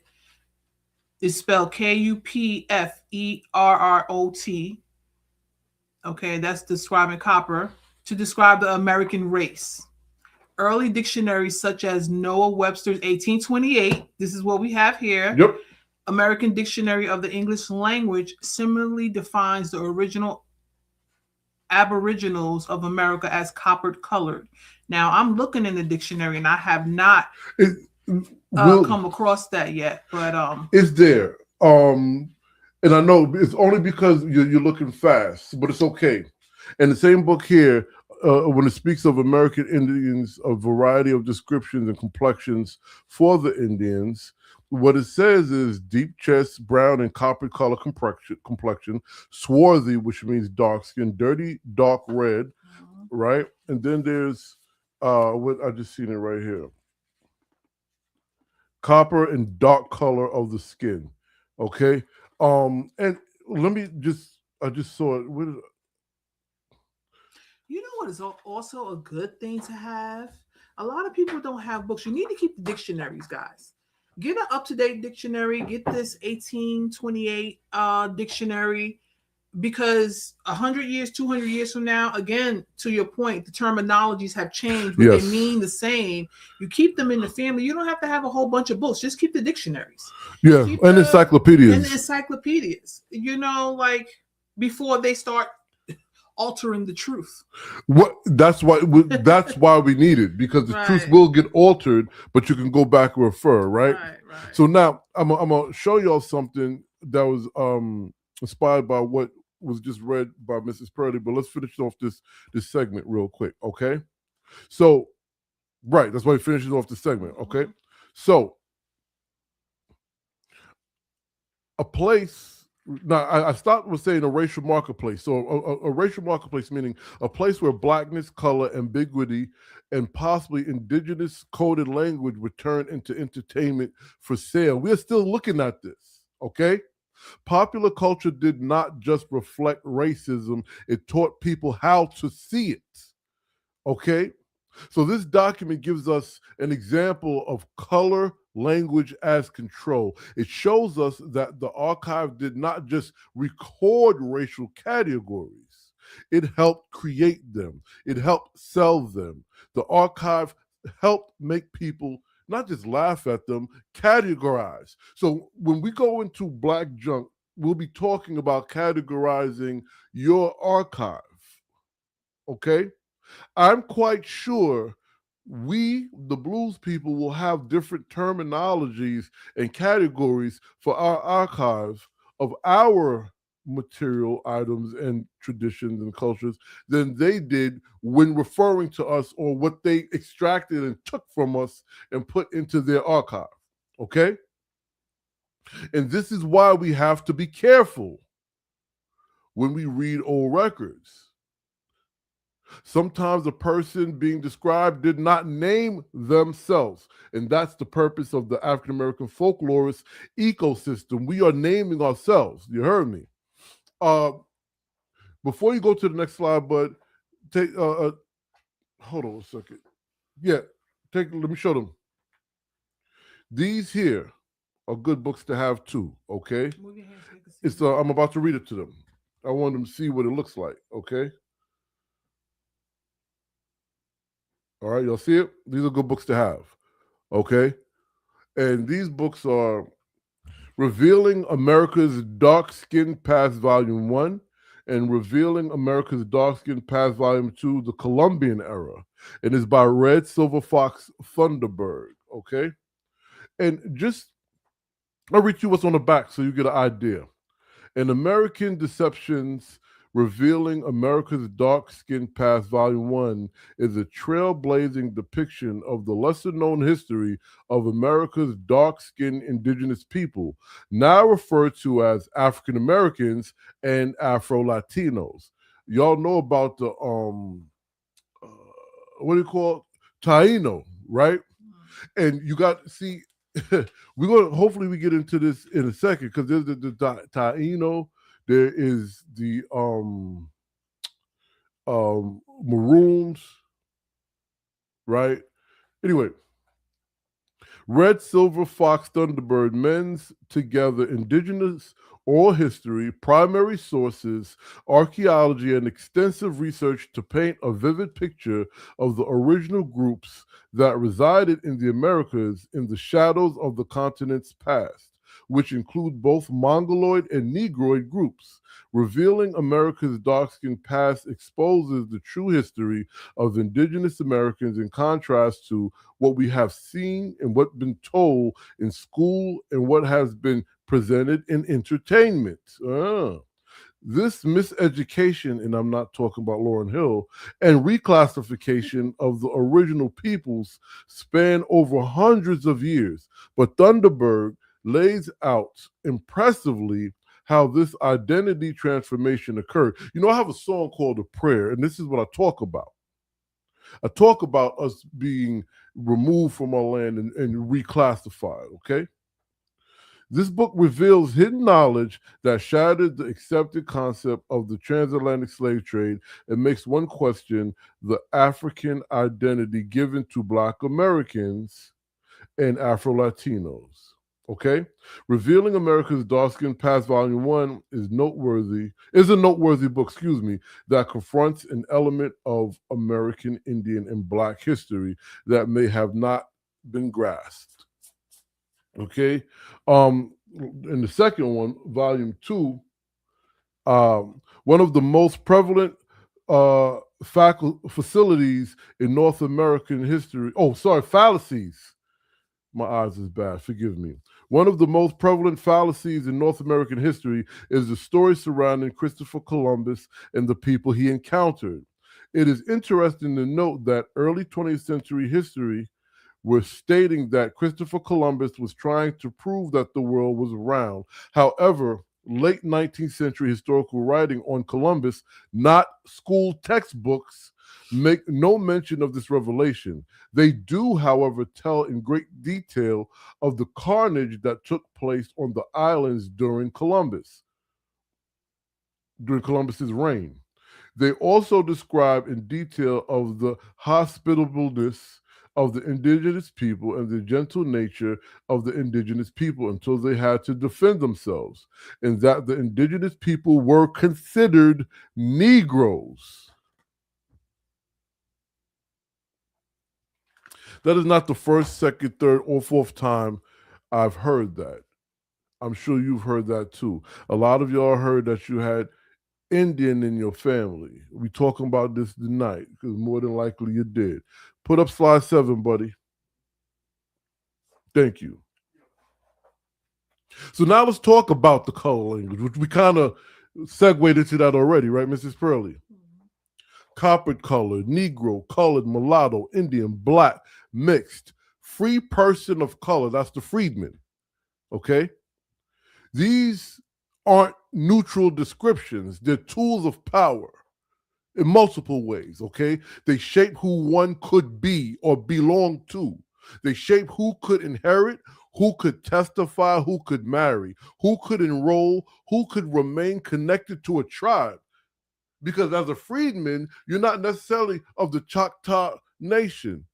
is spelled Kupferrot. Okay, that's describing copper to describe the American race. Early dictionaries such as Noah Webster's 1828, this is what we have here. Yep. American Dictionary of the English Language similarly defines the original Aboriginals of America as copper colored. Now, I'm looking in the dictionary and I have not come across that yet, but it's there. And I know it's only because you're looking fast, but it's okay. In the same book here, when it speaks of American Indians, a variety of descriptions and complexions for the Indians, what it says is deep chest, brown and copper color complexion, swarthy, which means dark skin, dirty, dark red, right? And then there's what I just seen it right here. Copper and dark color of the skin. Okay. And let me I just saw it. You know what is also a good thing to have? A lot of people don't have books. You need to keep the dictionaries, guys. Get an up-to-date dictionary. Get this 1828 dictionary, because 100 years, 200 years from now, again, to your point, the terminologies have changed, but they mean the same. You keep them in the family. You don't have to have a whole bunch of books. Just keep the dictionaries. Yeah, and encyclopedias. And encyclopedias. You know, like before they start altering the truth. That's why we need it, because the truth will get altered, but you can go back and refer, right? So now I'm gonna show y'all something that was inspired by what was just read by Mrs. Purdy, but let's finish off this segment real quick, okay? So, that's why he finishes off the segment, okay? So, a place. Now, I started with saying a racial marketplace. So a racial marketplace meaning a place where blackness, color, ambiguity, and possibly indigenous coded language would turn into entertainment for sale. We are still looking at this, okay? Popular culture did not just reflect racism. It taught people how to see it, okay? So this document gives us an example of color language as control. It shows us that the archive did not just record racial categories. It helped create them. It helped sell them. The archive helped make people not just laugh at them, categorize. So when we go into Black Junk, we'll be talking about categorizing your archive, okay? I'm quite sure we, the blues people, will have different terminologies and categories for our archive of our material items and traditions and cultures than they did when referring to us, or what they extracted and took from us and put into their archive, okay? And this is why we have to be careful when we read old records. Sometimes the person being described did not name themselves. And that's the purpose of the African American folklorist ecosystem. We are naming ourselves. You heard me. Before you go to the next slide, bud, take hold on a second. Yeah, let me show them. These here are good books to have too, okay? It's I'm about to read it to them. I want them to see what it looks like, okay? All right, y'all see it? These are good books to have, okay? And these books are Revealing America's Dark Skin Past Volume 1 and Revealing America's Dark Skin Past Volume 2, The Columbian Era. And it's by Red Silver Fox Thunderbird, okay? And I'll read you what's on the back so you get an idea. An American Deceptions Revealing America's Dark Skin Past Volume 1 is a trailblazing depiction of the lesser-known history of America's dark-skinned indigenous people, now referred to as African Americans and Afro-Latinos. Y'all know about the, what do you call it? Taino, right? And you got, see, we're going to, hopefully we get into this in a second, because there's the Taino. There is the Maroons, right? Anyway, Red, Silver, Fox, Thunderbird mends together indigenous oral history, primary sources, archaeology, and extensive research to paint a vivid picture of the original groups that resided in the Americas in the shadows of the continent's past, which include both Mongoloid and Negroid groups. Revealing America's dark-skinned past exposes the true history of indigenous Americans in contrast to what we have seen and what's been told in school and what has been presented in entertainment. This miseducation, and I'm not talking about Lauryn Hill, and reclassification of the original peoples span over hundreds of years. But Thunderbird lays out impressively how this identity transformation occurred. You know, I have a song called A Prayer, and this is what I talk about. I talk about us being removed from our land and reclassified, okay? This book reveals hidden knowledge that shattered the accepted concept of the transatlantic slave trade and makes one question the African identity given to Black Americans and Afro-Latinos. Okay, Revealing America's Dark-Skinned Past, Volume 1 is a noteworthy book, that confronts an element of American Indian and Black history that may have not been grasped. Okay, in the second one, Volume 2, one of the most prevalent facilities in North American history. Fallacies. My eyes is bad, forgive me. One of the most prevalent fallacies in North American history is the story surrounding Christopher Columbus and the people he encountered. It is interesting to note that early 20th century history was stating that Christopher Columbus was trying to prove that the world was round. However, late 19th century historical writing on Columbus, not school textbooks, make no mention of this revelation. They do, however, tell in great detail of the carnage that took place on the islands during Columbus's reign. They also describe in detail of the hospitableness of the indigenous people and the gentle nature of the indigenous people until they had to defend themselves, and that the indigenous people were considered Negroes. That is not the first, second, third, or fourth time I've heard that. I'm sure you've heard that too. A lot of y'all heard that you had Indian in your family. We talking about this tonight because more than likely you did. Put up slide 7, buddy. Thank you. So now let's talk about the color language, which we kind of segued into that already, right, Mrs. Pearlie? Copper colored, Negro, colored, mulatto, Indian, Black, mixed, free person of color. That's the freedman. Okay? These aren't neutral descriptions. They're tools of power in multiple ways, okay? They shape who one could be or belong to. They shape who could inherit, who could testify, who could marry, who could enroll, who could remain connected to a tribe. Because as a freedman, you're not necessarily of the Choctaw Nation,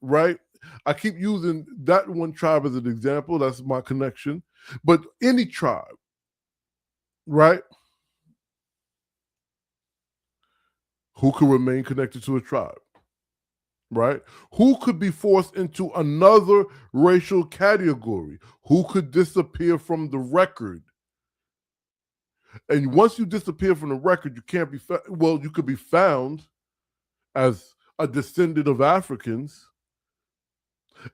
right? I keep using that one tribe as an example. That's my connection. But any tribe, right? Who could remain connected to a tribe, right? Who could be forced into another racial category? Who could disappear from the record? And once you disappear from the record, you can't be you could be found as a descendant of Africans,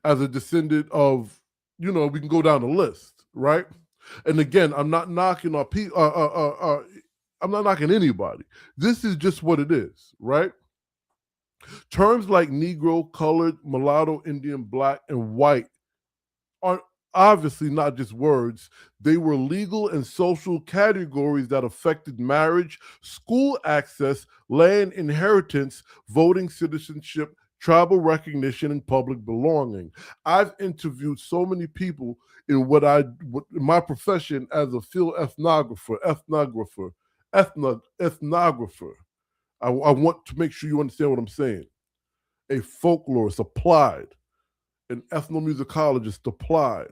as a descendant of, we can go down the list, right? And again, I'm not knocking I'm not knocking anybody. This is just what it is, right? Terms like Negro, colored, mulatto, Indian, Black, and white are obviously not just words. They were legal and social categories that affected marriage, school access, land inheritance, voting citizenship, tribal recognition, and public belonging. I've interviewed so many people in my profession as a field ethnographer. I want to make sure you understand what I'm saying. A folklorist, applied, an ethnomusicologist applied.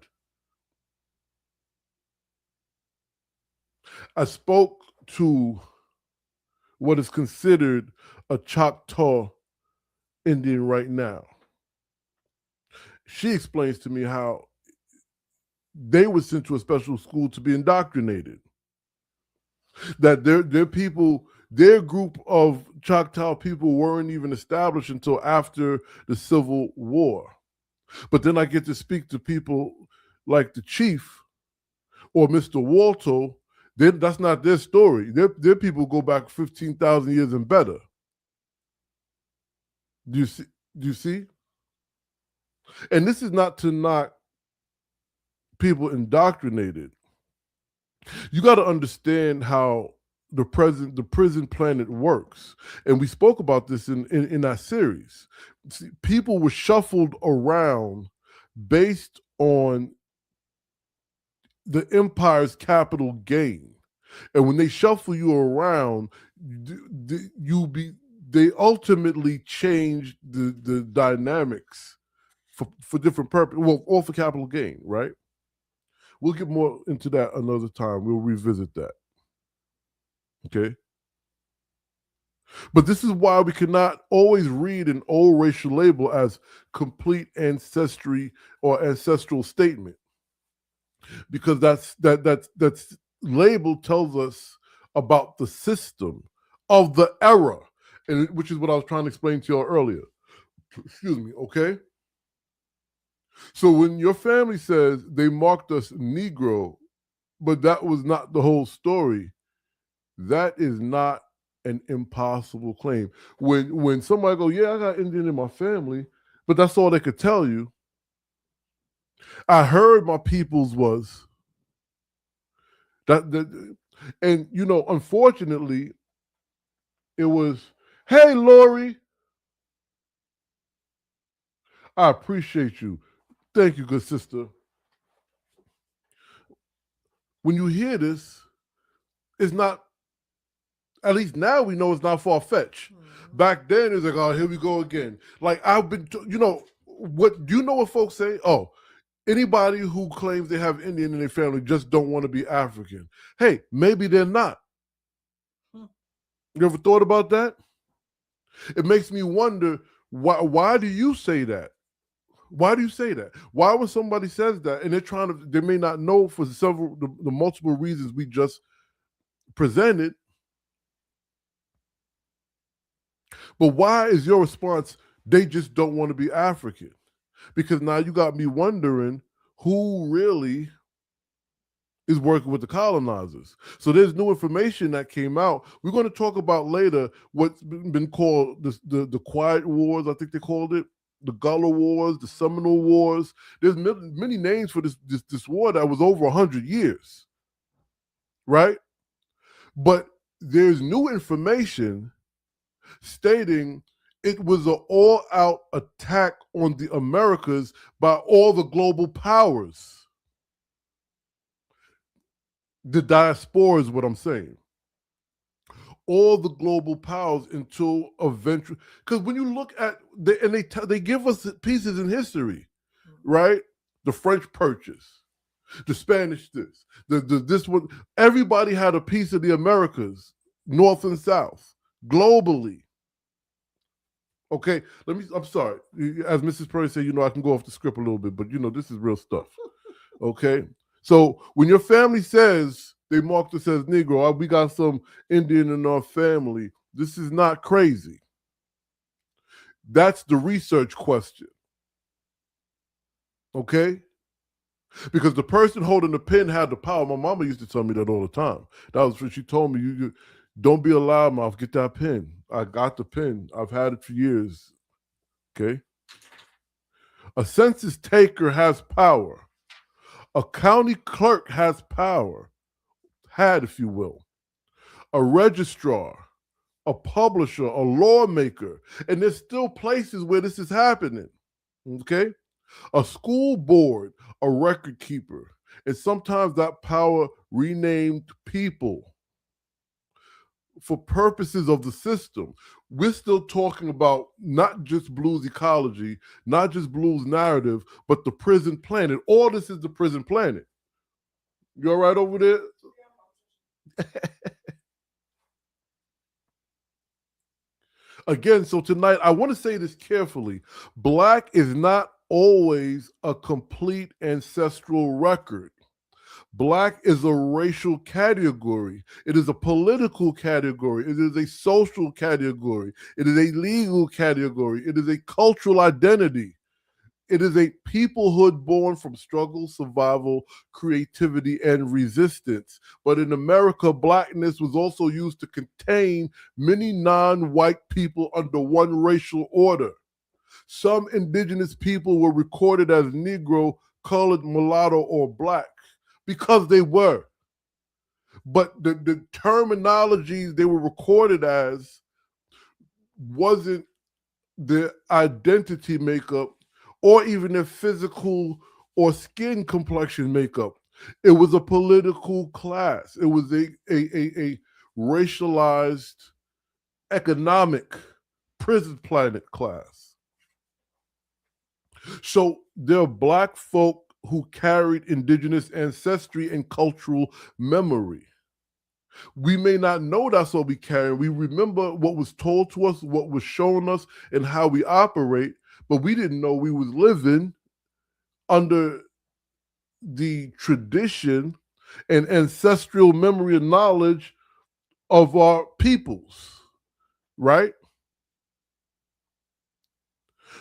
I spoke to what is considered a Choctaw Indian right now. She explains to me how they were sent to a special school to be indoctrinated. That their people, their group of Choctaw people weren't even established until after the Civil War. But then I get to speak to people like the chief or Mr. Walto. That's not their story. Their people go back 15,000 years and better. Do you see? And this is not to knock people indoctrinated. You got to understand how the prison planet works. And we spoke about this in our series. See, people were shuffled around based on the empire's capital gain. And when they shuffle you around, they ultimately change the dynamics for different purposes, well, all for capital gain, right? We'll get more into that another time. We'll revisit that. Okay? But this is why we cannot always read an old racial label as complete ancestry or ancestral statement. Because that's label tells us about the system of the era, and which is what I was trying to explain to you earlier. Excuse me, okay? So when your family says they marked us Negro, but that was not the whole story, that is not an impossible claim. When somebody goes, yeah, I got Indian in my family, but that's all they could tell you. I heard my peoples was that and you know, unfortunately, it was, hey, Lori, I appreciate you. Thank you, good sister. When you hear this, it's not, at least now we know it's not far-fetched. Mm-hmm. Back then, it's like, oh, here we go again. Like, I've been, you know, what folks say? Oh, anybody who claims they have Indian in their family just don't want to be African. Hey, maybe they're not. You ever thought about that? It makes me wonder, why do you say that? Why do you say that? Why when somebody says that and they may not know for the multiple reasons we just presented, but why is your response, they just don't want to be African? Because now you got me wondering who really is working with the colonizers. So there's new information that came out. We're going to talk about later what's been called the Quiet Wars, I think they called it. The Gullah Wars, the Seminole Wars. There's many names for this war that was over 100 years, right? But there's new information stating it was an all-out attack on the Americas by all the global powers. The diaspora is what I'm saying. All the global powers until eventually, because when you look at they give us pieces in history, right? The French purchase, the Spanish this one. Everybody had a piece of the Americas, North and South, globally. Okay, I'm sorry. As Mrs. Perry said, you know, I can go off the script a little bit, but you know, this is real stuff. Okay, so when your family says they marked us as Negro, we got some Indian in our family, this is not crazy. That's the research question. Okay? Because the person holding the pen had the power. My mama used to tell me that all the time. That was what she told me. You don't be a loudmouth. Get that pen. I got the pen. I've had it for years. Okay? A census taker has power. A county clerk has power. Had, if you will. A registrar, a publisher, a lawmaker. And there's still places where this is happening. Okay? A school board, a record keeper. And sometimes that power renamed people. for purposes of the system. We're still talking about not just blues ecology, not just blues narrative, but the prison planet. All this is the prison planet. You all right over there? Again, so tonight, I want to say this carefully. Black is not always a complete ancestral record. Black is a racial category. It is a political category. It is a social category. It is a legal category. It is a cultural identity. It is a peoplehood born from struggle, survival, creativity, and resistance. But in America, Blackness was also used to contain many non-white people under one racial order. Some indigenous people were recorded as Negro, colored, mulatto, or Black because they were. But the terminologies they were recorded as wasn't their identity makeup or even their physical or skin complexion makeup. It was a political class. It was a racialized economic prison planet class. So there are Black folk who carried indigenous ancestry and cultural memory. We may not know that's what we carry. We remember what was told to us, what was shown us, and how we operate, but we didn't know we was living under the tradition and ancestral memory and knowledge of our peoples, right?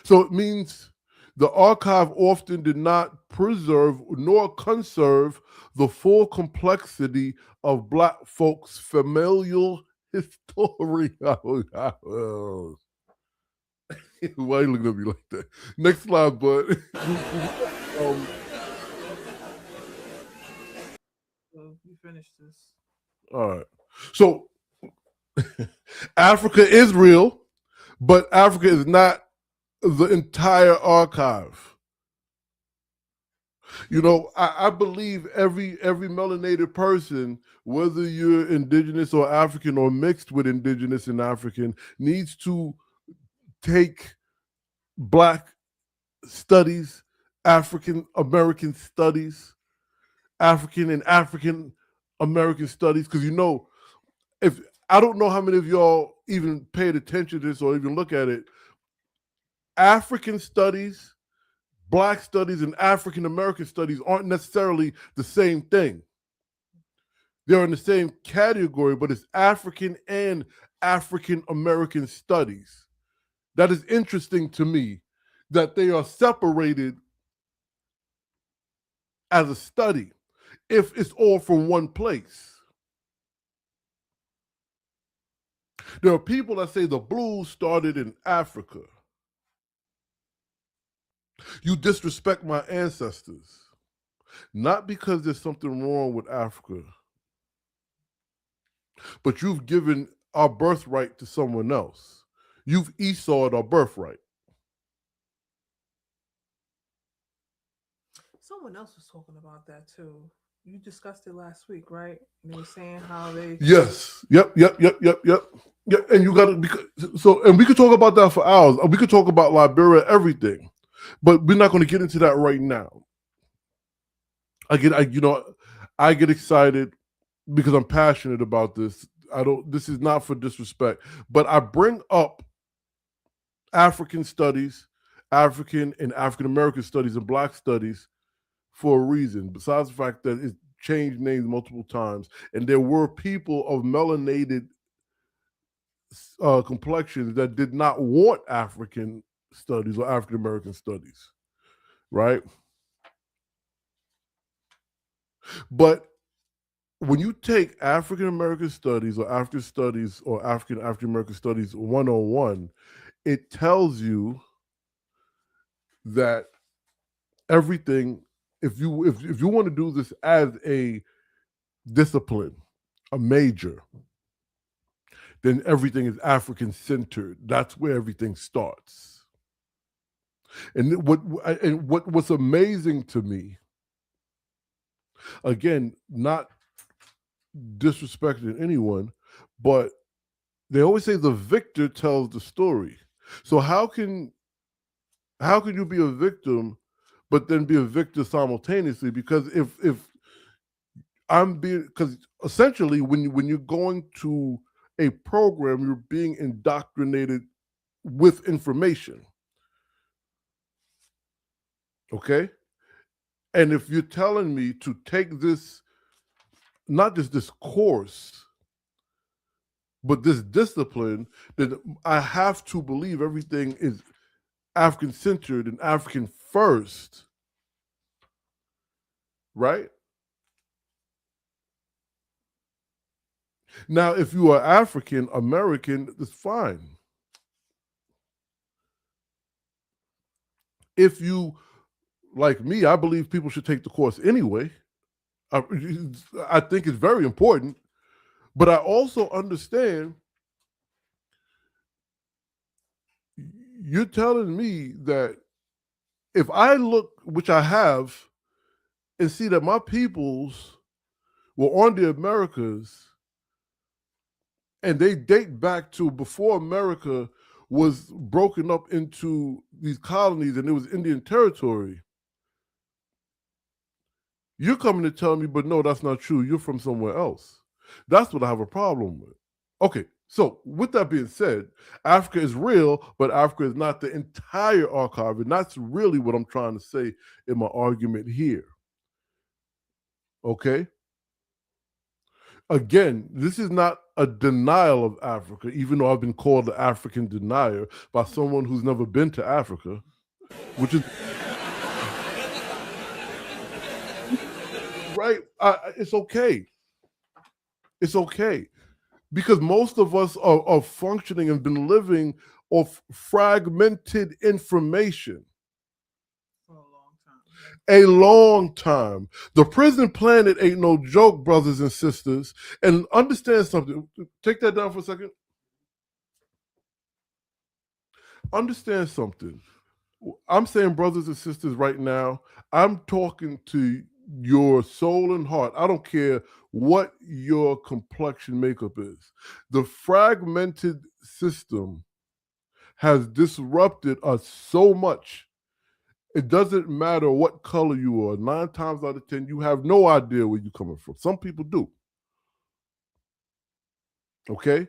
So it means the archive often did not preserve nor conserve the full complexity of Black folks' familial history. Why are you looking at me like that? Next slide, bud. You finish this. All right. So Africa is real, but Africa is not the entire archive. You know, I believe every melanated person, whether you're indigenous or African or mixed with indigenous and African, needs to take Black studies, African American studies, African and African American studies, because you know, if I don't know how many of y'all even paid attention to this or even look at it, African studies, Black studies, and African American studies aren't necessarily the same thing. They're in the same category, but it's African and African American studies. That is interesting to me, that they are separated as a study if it's all from one place. There are people that say the blues started in Africa. You disrespect my ancestors, not because there's something wrong with Africa, but you've given our birthright to someone else. You've Esau'd our birthright. Someone else was talking about that too. You discussed it last week, right? And they were saying how they. Yes. Yep. Yeah, and you got to and we could talk about that for hours. We could talk about Liberia, everything, but we're not going to get into that right now. I get excited because I'm passionate about this. This is not for disrespect, but I bring up African studies, African and African American studies, and Black studies for a reason. Besides the fact that it changed names multiple times, and there were people of melanated complexions that did not want African studies or African American studies, right? But when you take African American studies or African studies or African American studies 101, it tells you that everything, if you want to do this as a discipline, a major, then everything is African centered. That's where everything starts. And what's amazing to me, again, not disrespecting anyone, but they always say the victor tells the story. So how can you be a victim but then be a victor simultaneously? Because if I'm being, because essentially when you're going to a program, you're being indoctrinated with information. Okay? And if you're telling me to take this, not just this course, but this discipline, then I have to believe everything is African centered and African first. Right? Now, if you are African American, that's fine. If you, like me, I believe people should take the course anyway. I think it's very important, but I also understand you're telling me that if I look, which I have, and see that my peoples were on the Americas, and they date back to before America was broken up into these colonies and it was Indian territory. You're coming to tell me, but no, that's not true. You're from somewhere else. That's what I have a problem with. Okay, so with that being said, Africa is real, but Africa is not the entire archive, and that's really what I'm trying to say in my argument here. Okay? Again, this is not a denial of Africa, even though I've been called the African denier by someone who's never been to Africa, which is right. It's okay. It's okay. Because most of us are functioning and been living off fragmented information. A long time. The prison planet ain't no joke, brothers and sisters. And understand something. Take that down for a second. Understand something. I'm saying brothers and sisters right now. I'm talking to your soul and heart. I don't care what your complexion makeup is. The fragmented system has disrupted us so much. It doesn't matter what color you are. 9 times out of 10, you have no idea where you're coming from. Some people do. Okay?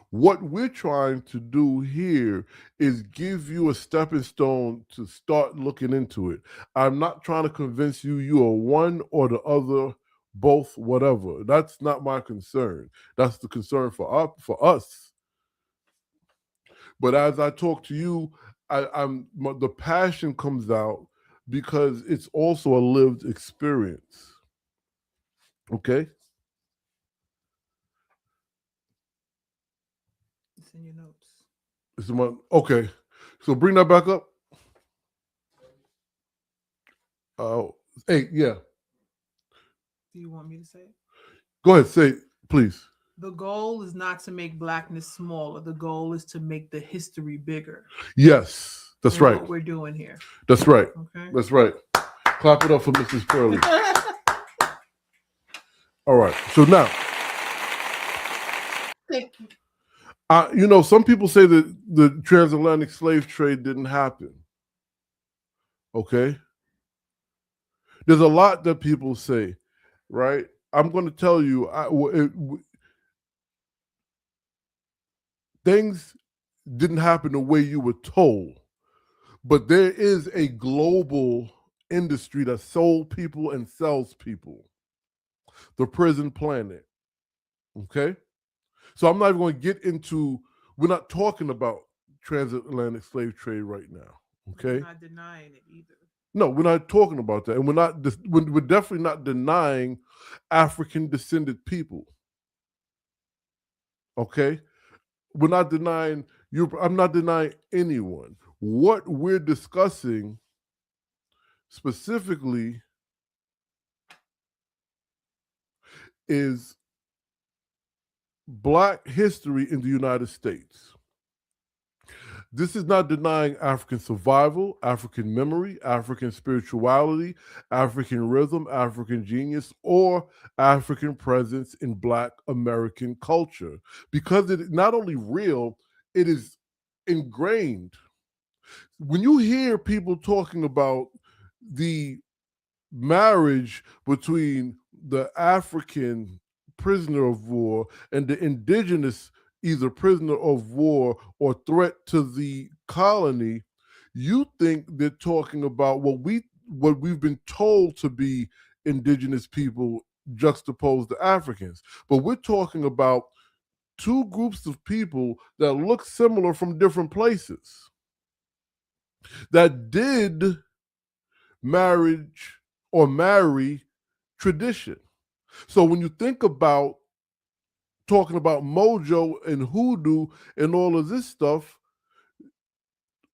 What we're trying to do here is give you a stepping stone to start looking into it. I'm not trying to convince you you are one or the other, both, whatever. That's not my concern. That's the concern for us. But as I talk to you, the passion comes out because it's also a lived experience. Okay? It's in your notes. Okay. So bring that back up. Hey, yeah. Do you want me to say it? Go ahead, say it, please. The goal is not to make blackness smaller. The goal is to make the history bigger. Yes, that's right. What we're doing here. That's right. Okay. That's right. Clap it up for Mrs. Pearly. All right. So now, Thank you. Some people say that the transatlantic slave trade didn't happen. Okay. There's a lot that people say, right? I'm going to tell you, things didn't happen the way you were told, but there is a global industry that sold people and sells people. The prison planet. Okay? So I'm not even going to get into, we're not talking about transatlantic slave trade right now. Okay? We're not denying it either. No, we're not talking about that. And we're definitely not denying African descended people. Okay? We're not denying you. I'm not denying anyone. What we're discussing specifically is Black history in the United States. This is not denying African survival, African memory, African spirituality, African rhythm, African genius, or African presence in Black American culture. Because it is not only real, it is ingrained. When you hear people talking about the marriage between the African prisoner of war and the indigenous either prisoner of war or threat to the colony, you think they're talking about what we've been told to be indigenous people juxtaposed to Africans. But we're talking about two groups of people that look similar from different places that did marriage or marry tradition. So when you think about talking about mojo and hoodoo and all of this stuff,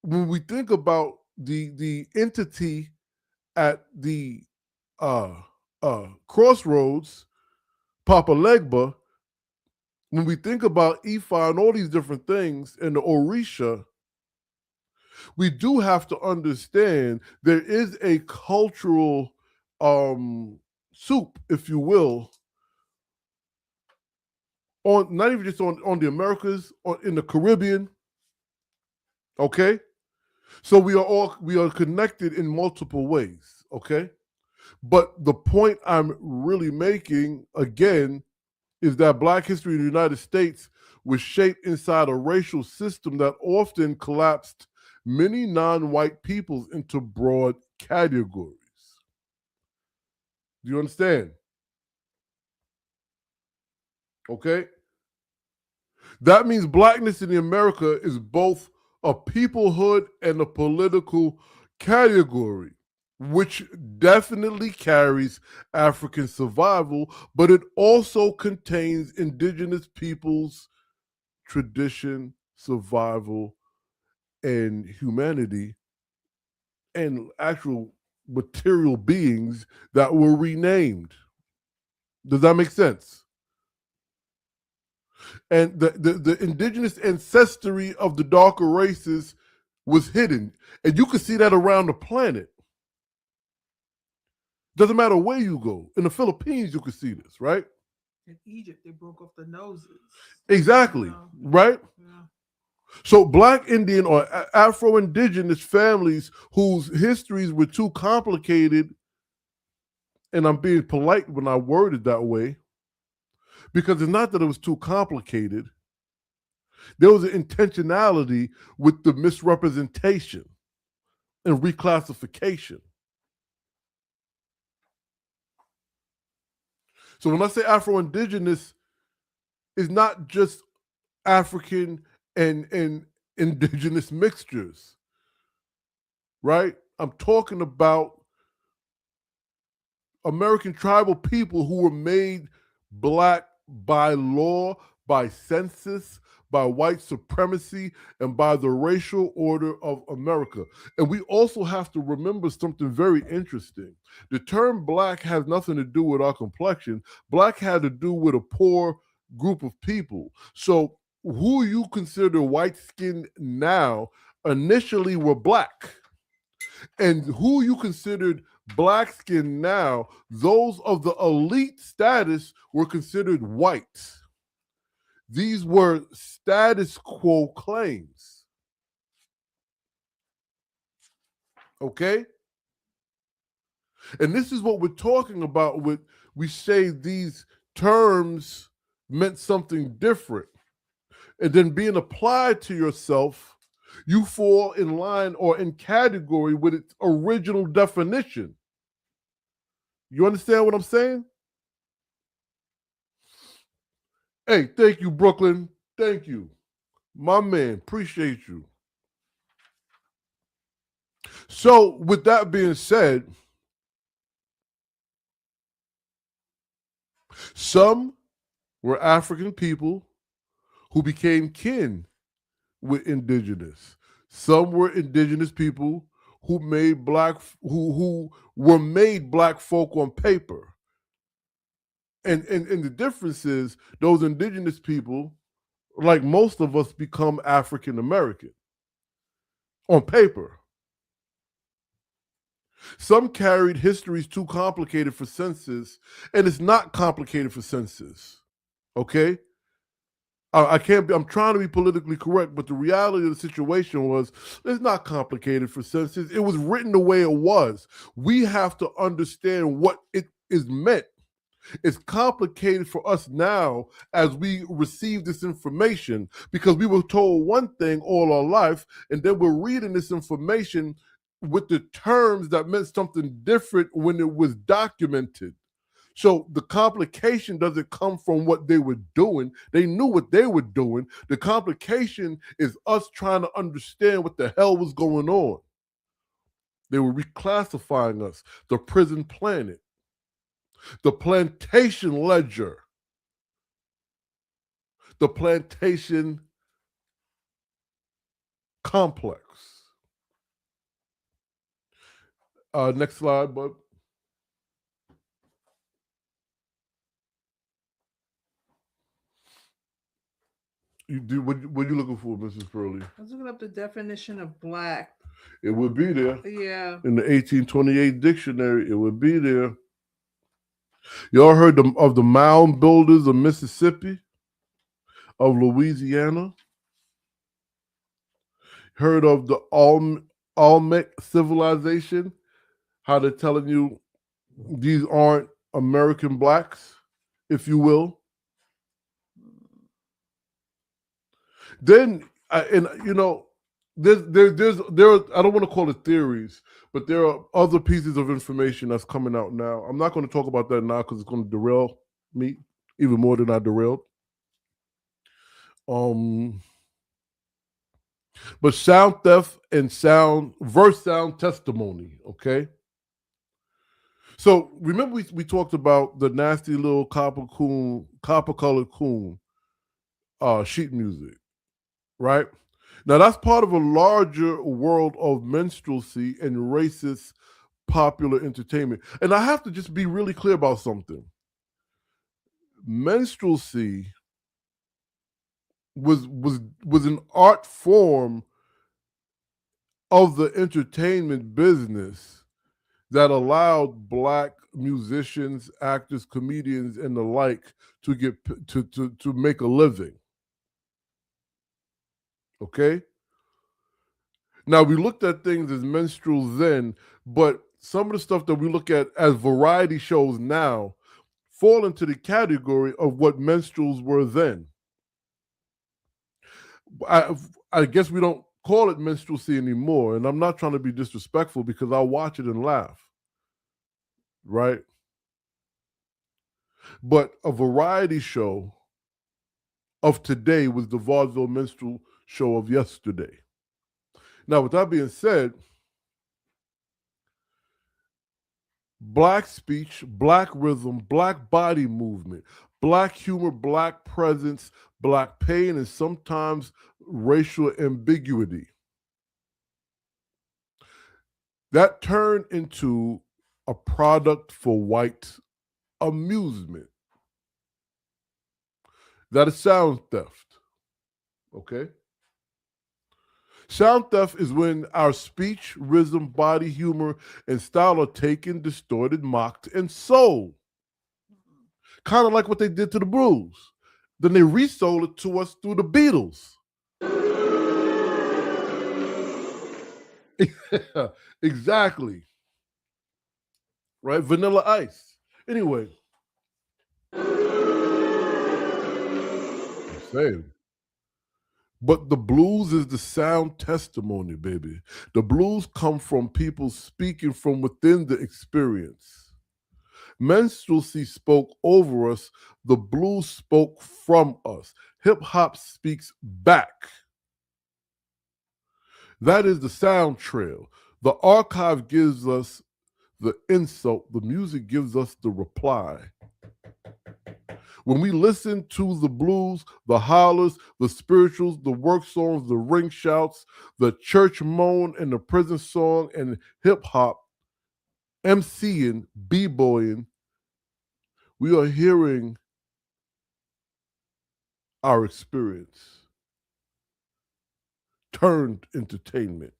when we think about the entity at the crossroads, Papa Legba, when we think about Ifa and all these different things and the Orisha, we do have to understand there is a cultural soup, if you will, on not even just on the Americas, or in the Caribbean. Okay, so we are connected in multiple ways. Okay, but the point I'm really making again is that Black history in the United States was shaped inside a racial system that often collapsed many non-white peoples into broad categories. Do you understand? Okay? That means Blackness in America is both a peoplehood and a political category, which definitely carries African survival, but it also contains indigenous peoples' tradition, survival, and humanity, and actual material beings that were renamed. Does that make sense? And the indigenous ancestry of the darker races was hidden. And you can see that around the planet. Doesn't matter where you go. In the Philippines, you can see this, right? In Egypt, they broke off the noses. Exactly, right? Yeah. So Black Indian or Afro-Indigenous families whose histories were too complicated, and I'm being polite when I word it that way, because it's not that it was too complicated. There was an intentionality with the misrepresentation and reclassification. So when I say Afro-Indigenous, it's not just African and indigenous mixtures, right? I'm talking about American tribal people who were made Black by law, by census, by white supremacy, and by the racial order of America. And we also have to remember something very interesting. The term Black has nothing to do with our complexion. Black had to do with a poor group of people. So who you consider white-skinned now initially were Black. And who you considered Black skinned now, those of the elite status were considered white. These were status quo claims. Okay? And this is what we're talking about with we say these terms meant something different. And then being applied to yourself, you fall in line or in category with its original definition. You understand what I'm saying? Hey, thank you, Brooklyn. Thank you. My man, appreciate you. So, with that being said, some were African people who became kin with indigenous. Some were indigenous people who made who were made Black folk on paper. And the difference is those indigenous people, like most of us, become African American. on paper. Some carried histories too complicated for senses, and it's not complicated for senses. Okay? I can't be, I'm trying to be politically correct, but the reality of the situation was it's not complicated for senses. It was written the way it was. We have to understand what it is meant. It's complicated for us now as we receive this information because we were told one thing all our life, and then we're reading this information with the terms that meant something different when it was documented. So the complication doesn't come from what they were doing. They knew what they were doing. The complication is us trying to understand what the hell was going on. They were reclassifying us, the prison planet, the plantation ledger, the plantation complex. Next slide, bud. You do what are you looking for, Mrs. Furley? I was looking up the definition of black. It would be there. Yeah. In the 1828 dictionary, it would be there. Y'all heard of the mound builders of Mississippi, of Louisiana? Heard of the Olmec civilization? How they're telling you these aren't American blacks, if you will. Then, there are, I don't want to call it theories, but there are other pieces of information that's coming out now. I'm not going to talk about that now because it's going to derail me even more than I derailed. But sound theft and verse sound testimony, okay? So remember we talked about the nasty little copper-colored coon sheet music, right? Now that's part of a larger world of minstrelsy and racist popular entertainment. And I have to just be really clear about something. Minstrelsy was an art form of the entertainment business that allowed black musicians, actors, comedians, and the like to get to make a living. Okay? Now we looked at things as minstrels then, but some of the stuff that we look at as variety shows now fall into the category of what minstrels were then. I guess we don't call it minstrelsy anymore, and I'm not trying to be disrespectful because I'll watch it and laugh, right? But a variety show of today was the vaudeville minstrel show of yesterday. Now, with that being said, black speech, black rhythm, black body movement, black humor, black presence, black pain, and sometimes racial ambiguity. That turned into a product for white amusement. That is sound theft. Okay? Sound theft is when our speech, rhythm, body, humor, and style are taken, distorted, mocked, and sold. Kind of like what they did to the blues. Then they resold it to us through the Beatles. Exactly. Right? Vanilla Ice. Anyway. Same. But the blues is the sound testimony, baby. The blues come from people speaking from within the experience. Minstrelsy spoke over us. The blues spoke from us. Hip hop speaks back. That is the sound trail. The archive gives us the insult. The music gives us the reply. When we listen to the blues, the hollers, the spirituals, the work songs, the ring shouts, the church moan, and the prison song, and hip hop, MCing, b-boying, we are hearing our experience turned entertainment.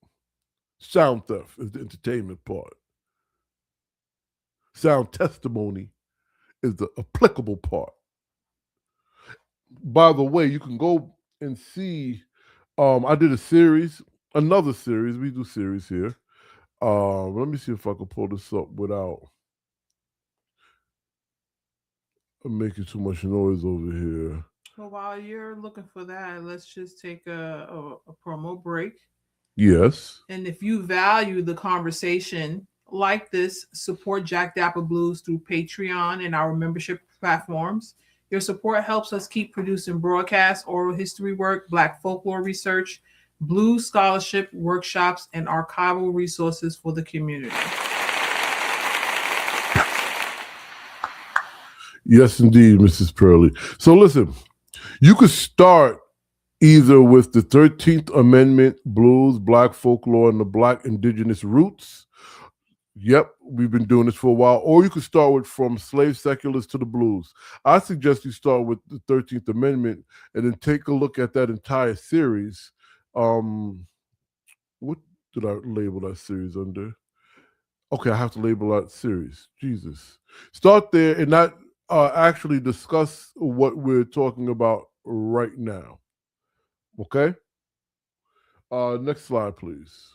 Sound theft is the entertainment part. Sound testimony is the applicable part. By the way, you can go and see. I did another series. We do series here. Let me see if I can pull this up without making too much noise over here. Well, while you're looking for that, let's just take a promo break. Yes. And if you value the conversation like this, support Jack Dapper Blues through Patreon and our membership platforms. Your support helps us keep producing broadcast, oral history work, Black folklore research, blues scholarship, workshops, and archival resources for the community. Yes, indeed, Mrs. Pearlie. So listen, you could start either with the 13th Amendment, blues, Black folklore, and the Black indigenous roots. Yep, we've been doing this for a while. Or you could start with From Slave Seculars to the Blues. I suggest you start with the 13th Amendment and then take a look at that entire series. What did I label that series under? Okay, I have to label that series. Jesus. Start there and not actually discuss what we're talking about right now. Okay? Next slide, please.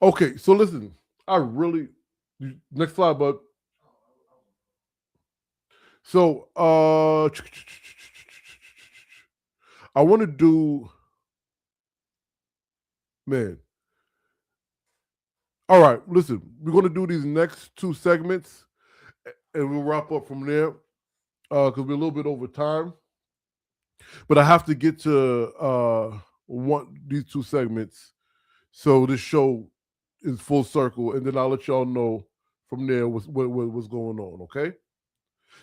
Okay, so listen, next slide, bud. So, I want to do, man. All right, listen, we're going to do these next two segments and we'll wrap up from there because we're a little bit over time. But I have to get to these two segments so this show is full circle, and then I'll let y'all know from there what's going on, okay?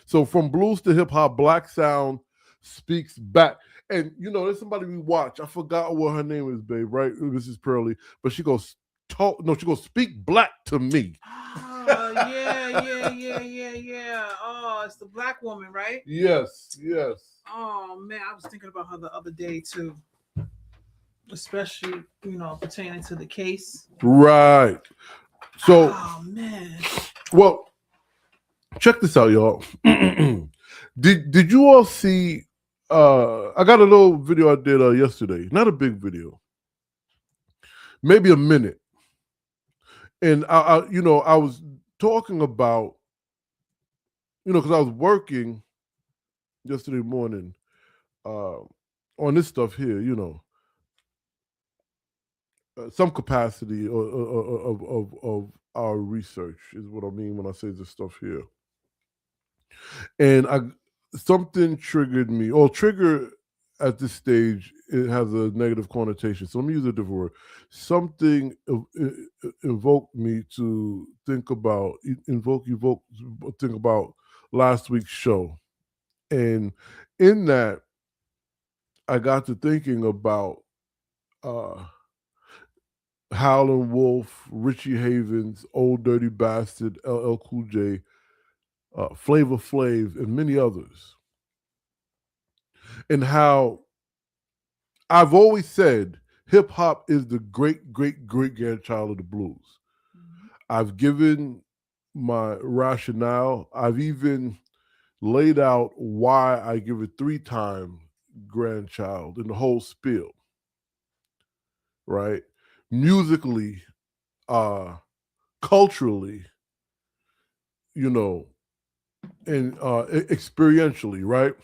So from blues to hip hop, Black sound speaks back. And you know, there's somebody we watch. I forgot what her name is, babe, right? Mrs. Pearlie. But she goes, she goes, speak black to me. Oh, yeah. Oh, it's the Black woman, right? Yes. Oh man, I was thinking about her the other day too. Especially, pertaining to the case. Right. So, oh man. Well, check this out, y'all. Did you all see? I got a little video I did yesterday. Not a big video, maybe a minute. And I was talking about, because I was working yesterday morning on this stuff here, some capacity of our research is what I mean when I say this stuff here. And something triggered me, or trigger at this stage, it has a negative connotation. So let me use a different word. Something invoked me to think about, think about last week's show. And in that, I got to thinking about Howlin Wolf, Richie Havens, Old Dirty Bastard, LL Cool J, Flavor Flav, and many others. And how I've always said hip hop is the great, great, great grandchild of the blues. Mm-hmm. I've given my rationale. I've even laid out why I give it 3-time grandchild in the whole spiel. Right? Musically, culturally, and experientially, right?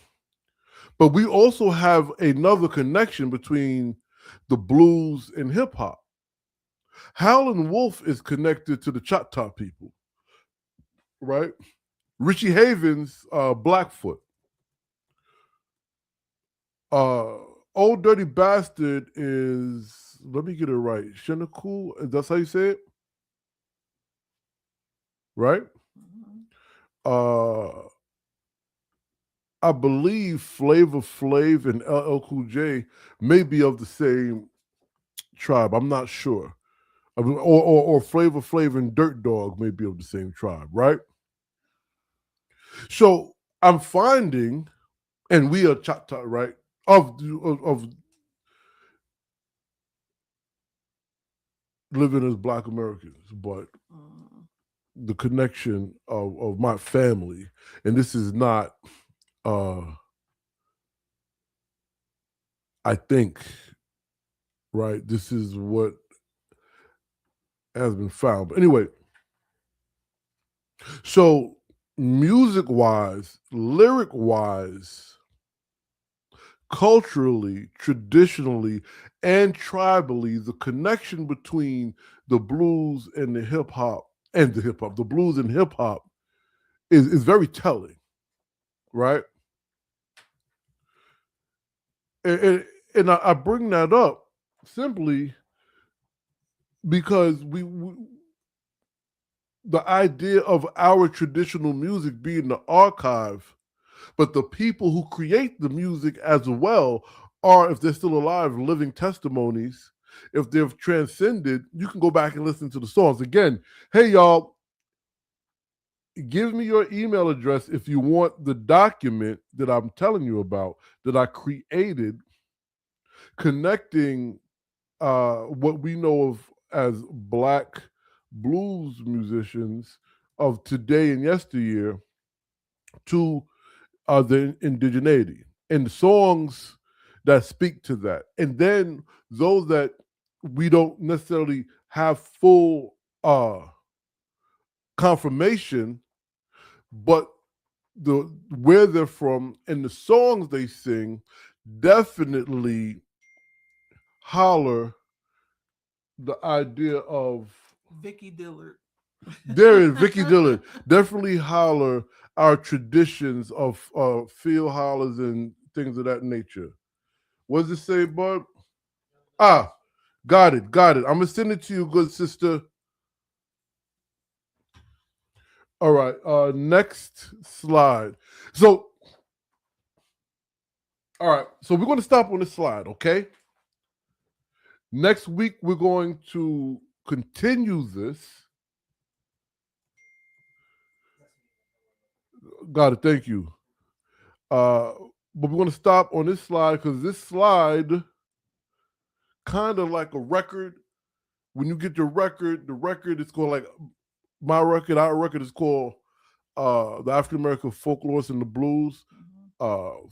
But we also have another connection between the blues and hip hop. Howlin Wolf is connected to the Choctaw people, right? Richie Havens, Blackfoot. Old Dirty Bastard is, let me get it right, Shinnecool, that's how you say it? Right? Mm-hmm. I believe Flavor Flav and LL Cool J may be of the same tribe. I'm not sure. I mean, or Flavor Flav and Dirt Dog may be of the same tribe, right? So I'm finding, and we are Choctaw, right? Of living as Black Americans, but the connection of my family, and this is not, I think, right? This is what has been found. But anyway, so music-wise, lyric-wise, culturally, traditionally, and tribally, the connection between the blues and the the blues and hip hop is very telling, right? And I bring that up simply because the idea of our traditional music being the archive, but the people who create the music as well are, if they're still alive, living testimonies. If they've transcended, you can go back and listen to the songs. Again, hey, y'all, give me your email address if you want the document that I'm telling you about that I created connecting what we know of as Black blues musicians of today and yesteryear to the indigeneity and the songs that speak to that. And then those that we don't necessarily have full confirmation, but where they're from and the songs they sing definitely holler the idea of Vicky Dillard. There is Vicky Dillard. Definitely holler our traditions of field hollers and things of that nature. What does it say, bud? Ah, got it. I'm gonna send it to you, good sister. All right, next slide. So, all right, so we're going to stop on this slide, okay? Next week, we're going to continue this. Got it, thank you. But we're going to stop on this slide because this slide, kind of like a record, when you get the record is called like my record, our record is called the African American Folklorists and the Blues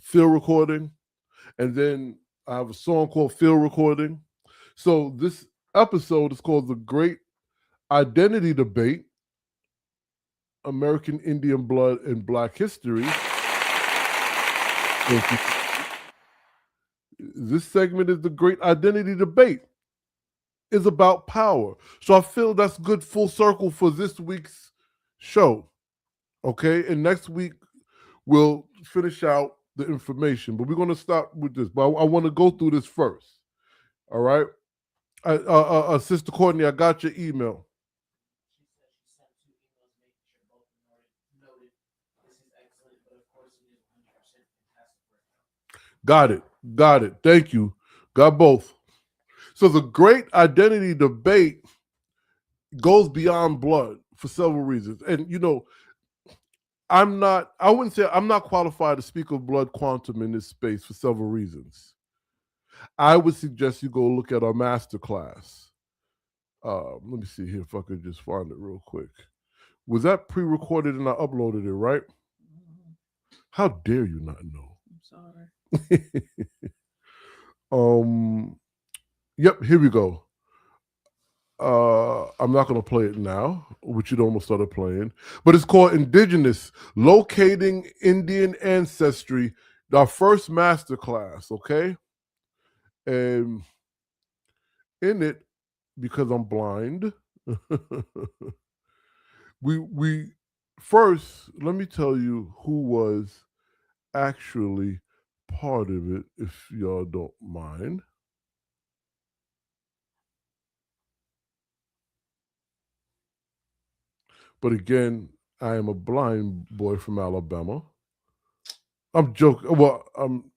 field recording. And then I have a song called Field Recording. So this episode is called The Great Identity Debate, American Indian Blood and Black History. This segment is The Great Identity Debate. Is about power. So I feel that's good full circle for this week's show. Okay, and next week we'll finish out the information, but we're going to start with this. But I want to go through this first. All right, Sister Courtney, I got your email. Got it. Thank you. Got both. So the Great Identity Debate goes beyond blood for several reasons. And, you know, I'm not qualified to speak of blood quantum in this space for several reasons. I would suggest you go look at our master class. Let me see here if I could just find it real quick. Was that pre-recorded and I uploaded it, right? How dare you not know? I'm sorry. Yep, here we go. I'm not going to play it now, which it almost started playing, but it's called Indigenous, Locating Indian Ancestry, our first master class, okay? And in it, because I'm blind, we first, let me tell you who was actually part of it, if y'all don't mind. But again, I am a blind boy from Alabama. I'm joking. Well, I'm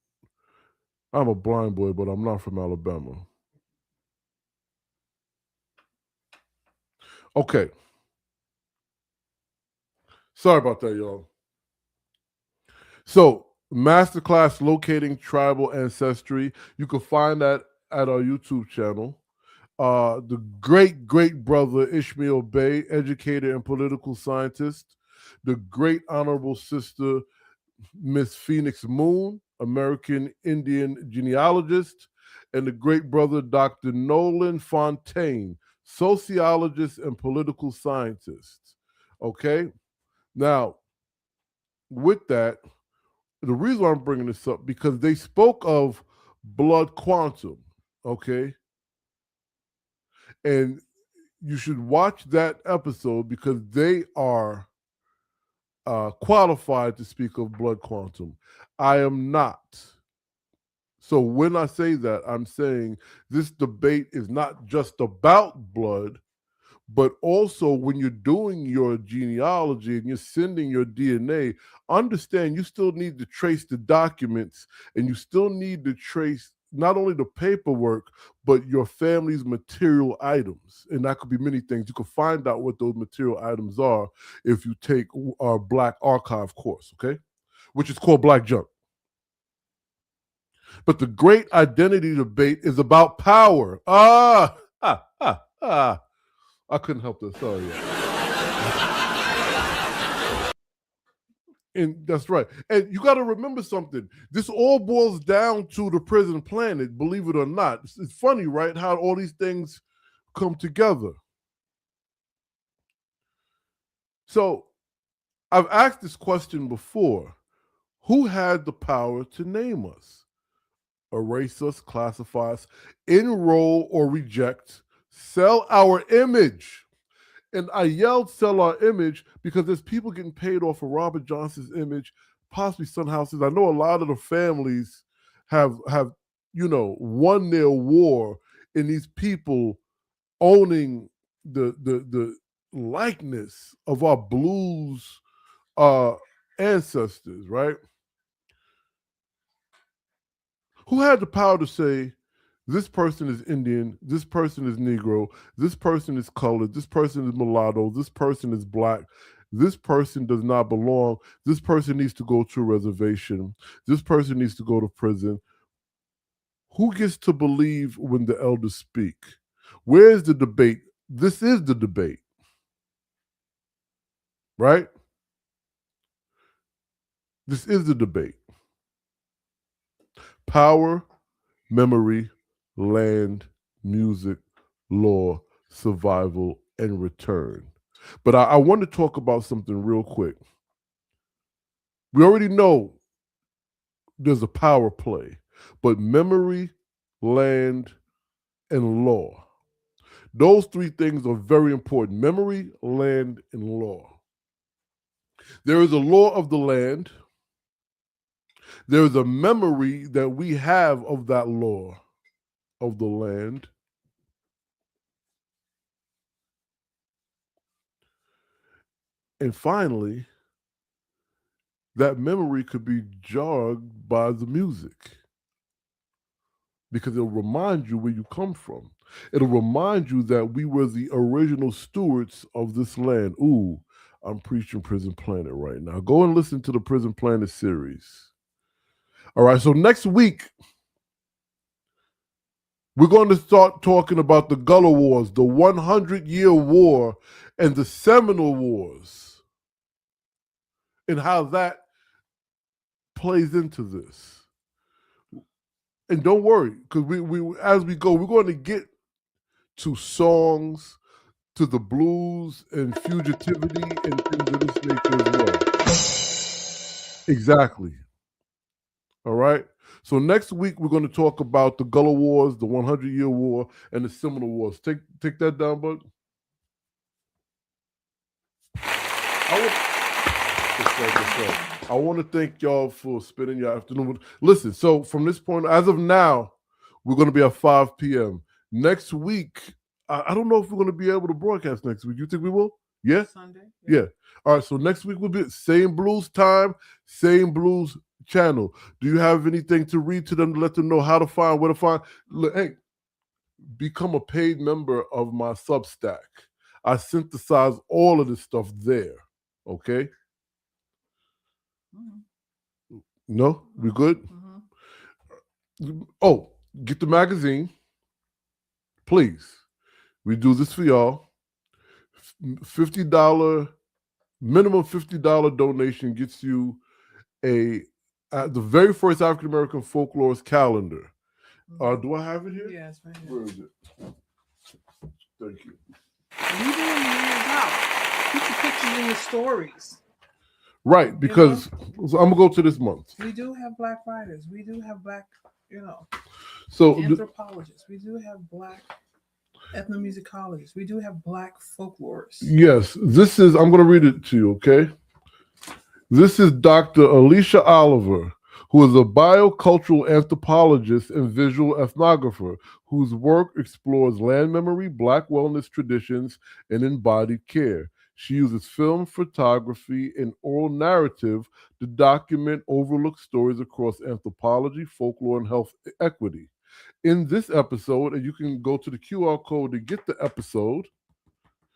a blind boy, but I'm not from Alabama. Okay. Sorry about that, y'all. So, Masterclass Locating Tribal Ancestry. You can find that at our YouTube channel. the great brother Ishmael Bey, educator and political scientist, the great honorable sister Miss Phoenix Moon, American Indian genealogist, and the great brother Dr. Nolan Fontaine, sociologist and political scientist. Okay? Now, with that, the reason why I'm bringing this up, because they spoke of blood quantum, okay? And you should watch that episode because they are qualified to speak of blood quantum. I am not. So when I say that, I'm saying this debate is not just about blood, but also when you're doing your genealogy and you're sending your DNA, understand you still need to trace the documents and you still need to trace not only the paperwork, but your family's material items. And that could be many things. You can find out what those material items are if you take our Black Archive course, okay? Which is called Black Junk. But the great identity debate is about power. I couldn't help that. Sorry. And that's right. And you got to remember something. This all boils down to the prison planet, believe it or not. It's funny, right? How all these things come together. So I've asked this question before. Who had the power to name us, erase us, classify us, enroll or reject, sell our image? And I yelled sell our image because there's people getting paid off of Robert Johnson's image, possibly Sun Houses. I know a lot of the families have won their war in these people owning the likeness of our blues ancestors, right? Who had the power to say, this person is Indian, this person is Negro, this person is colored, this person is mulatto, this person is Black, this person does not belong, this person needs to go to a reservation, this person needs to go to prison? Who gets to believe when the elders speak? Where is the debate? This is the debate, right? This is the debate. Power, memory, land, music, law, survival, and return. But I want to talk about something real quick. We already know there's a power play, but memory, land, and law. Those three things are very important. Memory, land, and law. There is a law of the land. There is a memory that we have of that law of the land. And finally, that memory could be jogged by the music because it'll remind you where you come from. It'll remind you that we were the original stewards of this land. Ooh, I'm preaching Prison Planet right now. Go and listen to the Prison Planet series. All right, so next week, we're going to start talking about the Gullah Wars, the 100-year war, and the Seminole Wars, and how that plays into this. And don't worry, because we as we go, we're going to get to songs, to the blues and fugitivity and things of this nature as well. Exactly. All right. So next week we're going to talk about the Gullah Wars, the 100-year war, and the Seminole Wars. Take that down, bud. I want to thank y'all for spending your afternoon. Listen, so from this point, as of now, we're going to be at 5 p.m. Next week, I don't know if we're going to be able to broadcast next week. You think we will? Yeah? Sunday? Yeah. All right, so next week will be same blues time, same blues channel. Do you have anything to read to them to let them know how to find, where to find? Look, hey, become a paid member of my Substack. I synthesize all of this stuff there, okay? Mm-hmm. No? We good? Mm-hmm. Oh, get the magazine, please. We do this for y'all. $50 minimum $50 donation gets you the very first African American folklorist calendar. Do I have it here? Yes, right here. Where is it? Thank you. You doing yours out. Keep the pictures in the stories. Right, because so I'm gonna go to this month. We do have Black writers. We do have Black, So anthropologists. We do have Black ethnomusicologists. We do have Black folklorists. yes, I'm gonna read it to you, okay? This is Dr. Alicia Oliver, who is a biocultural anthropologist and visual ethnographer whose work explores land memory, Black wellness traditions, and embodied care. She uses film, photography, and oral narrative to document overlooked stories across anthropology, folklore, and health equity. In this episode, and you can go to the QR code to get the episode,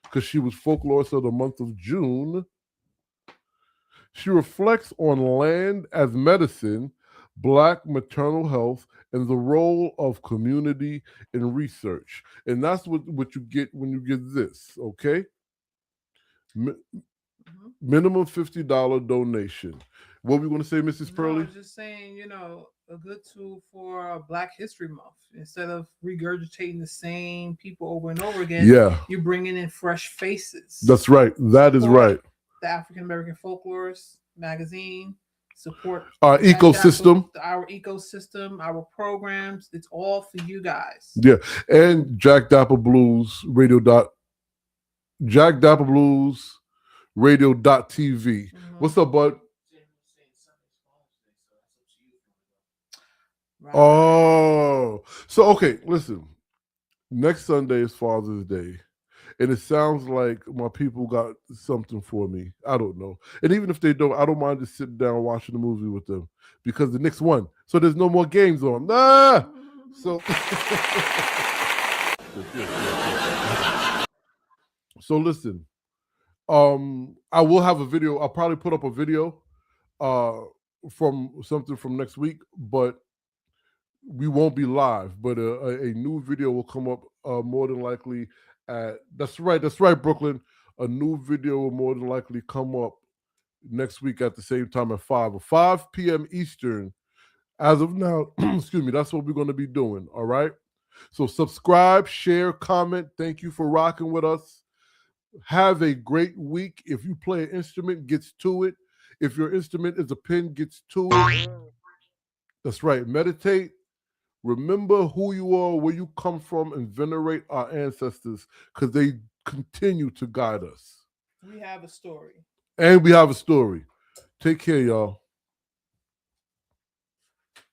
because she was folklorist of the month of June. She reflects on land as medicine, Black maternal health, and the role of community in research. And that's what you get when you get this, okay? Minimum $50 donation. What were we going to say, Mrs. Pearlie? I was just saying, a good tool for Black History Month. Instead of regurgitating the same people over and over again, you're bringing in fresh faces. That's right. That is right. The African American Folklorist Magazine, support our ecosystem. Our ecosystem, our programs. It's all for you guys. Yeah. And Jack Dapper Blues Radio. Jack Dapper Blues Radio.tv. What's up, bud? Right. Oh, so okay, listen. Next Sunday is Father's Day. And it sounds like my people got something for me. I don't know. And even if they don't, I don't mind just sitting down watching the movie with them because the Knicks won. So there's no more games on. So so listen. I will have a video. I'll probably put up a video from something from next week, but we won't be live. But a new video will come up more than likely that's right, Brooklyn. A new video will more than likely come up next week at the same time at 5 p.m. Eastern. As of now, excuse me, that's what we're going to be doing, all right? So subscribe, share, comment. Thank you for rocking with us. Have a great week. If you play an instrument, gets to it. If your instrument is a pen, gets to it. That's right. Meditate. Remember who you are, where you come from, and venerate our ancestors because they continue to guide us. We have a story. And we have a story. Take care, y'all.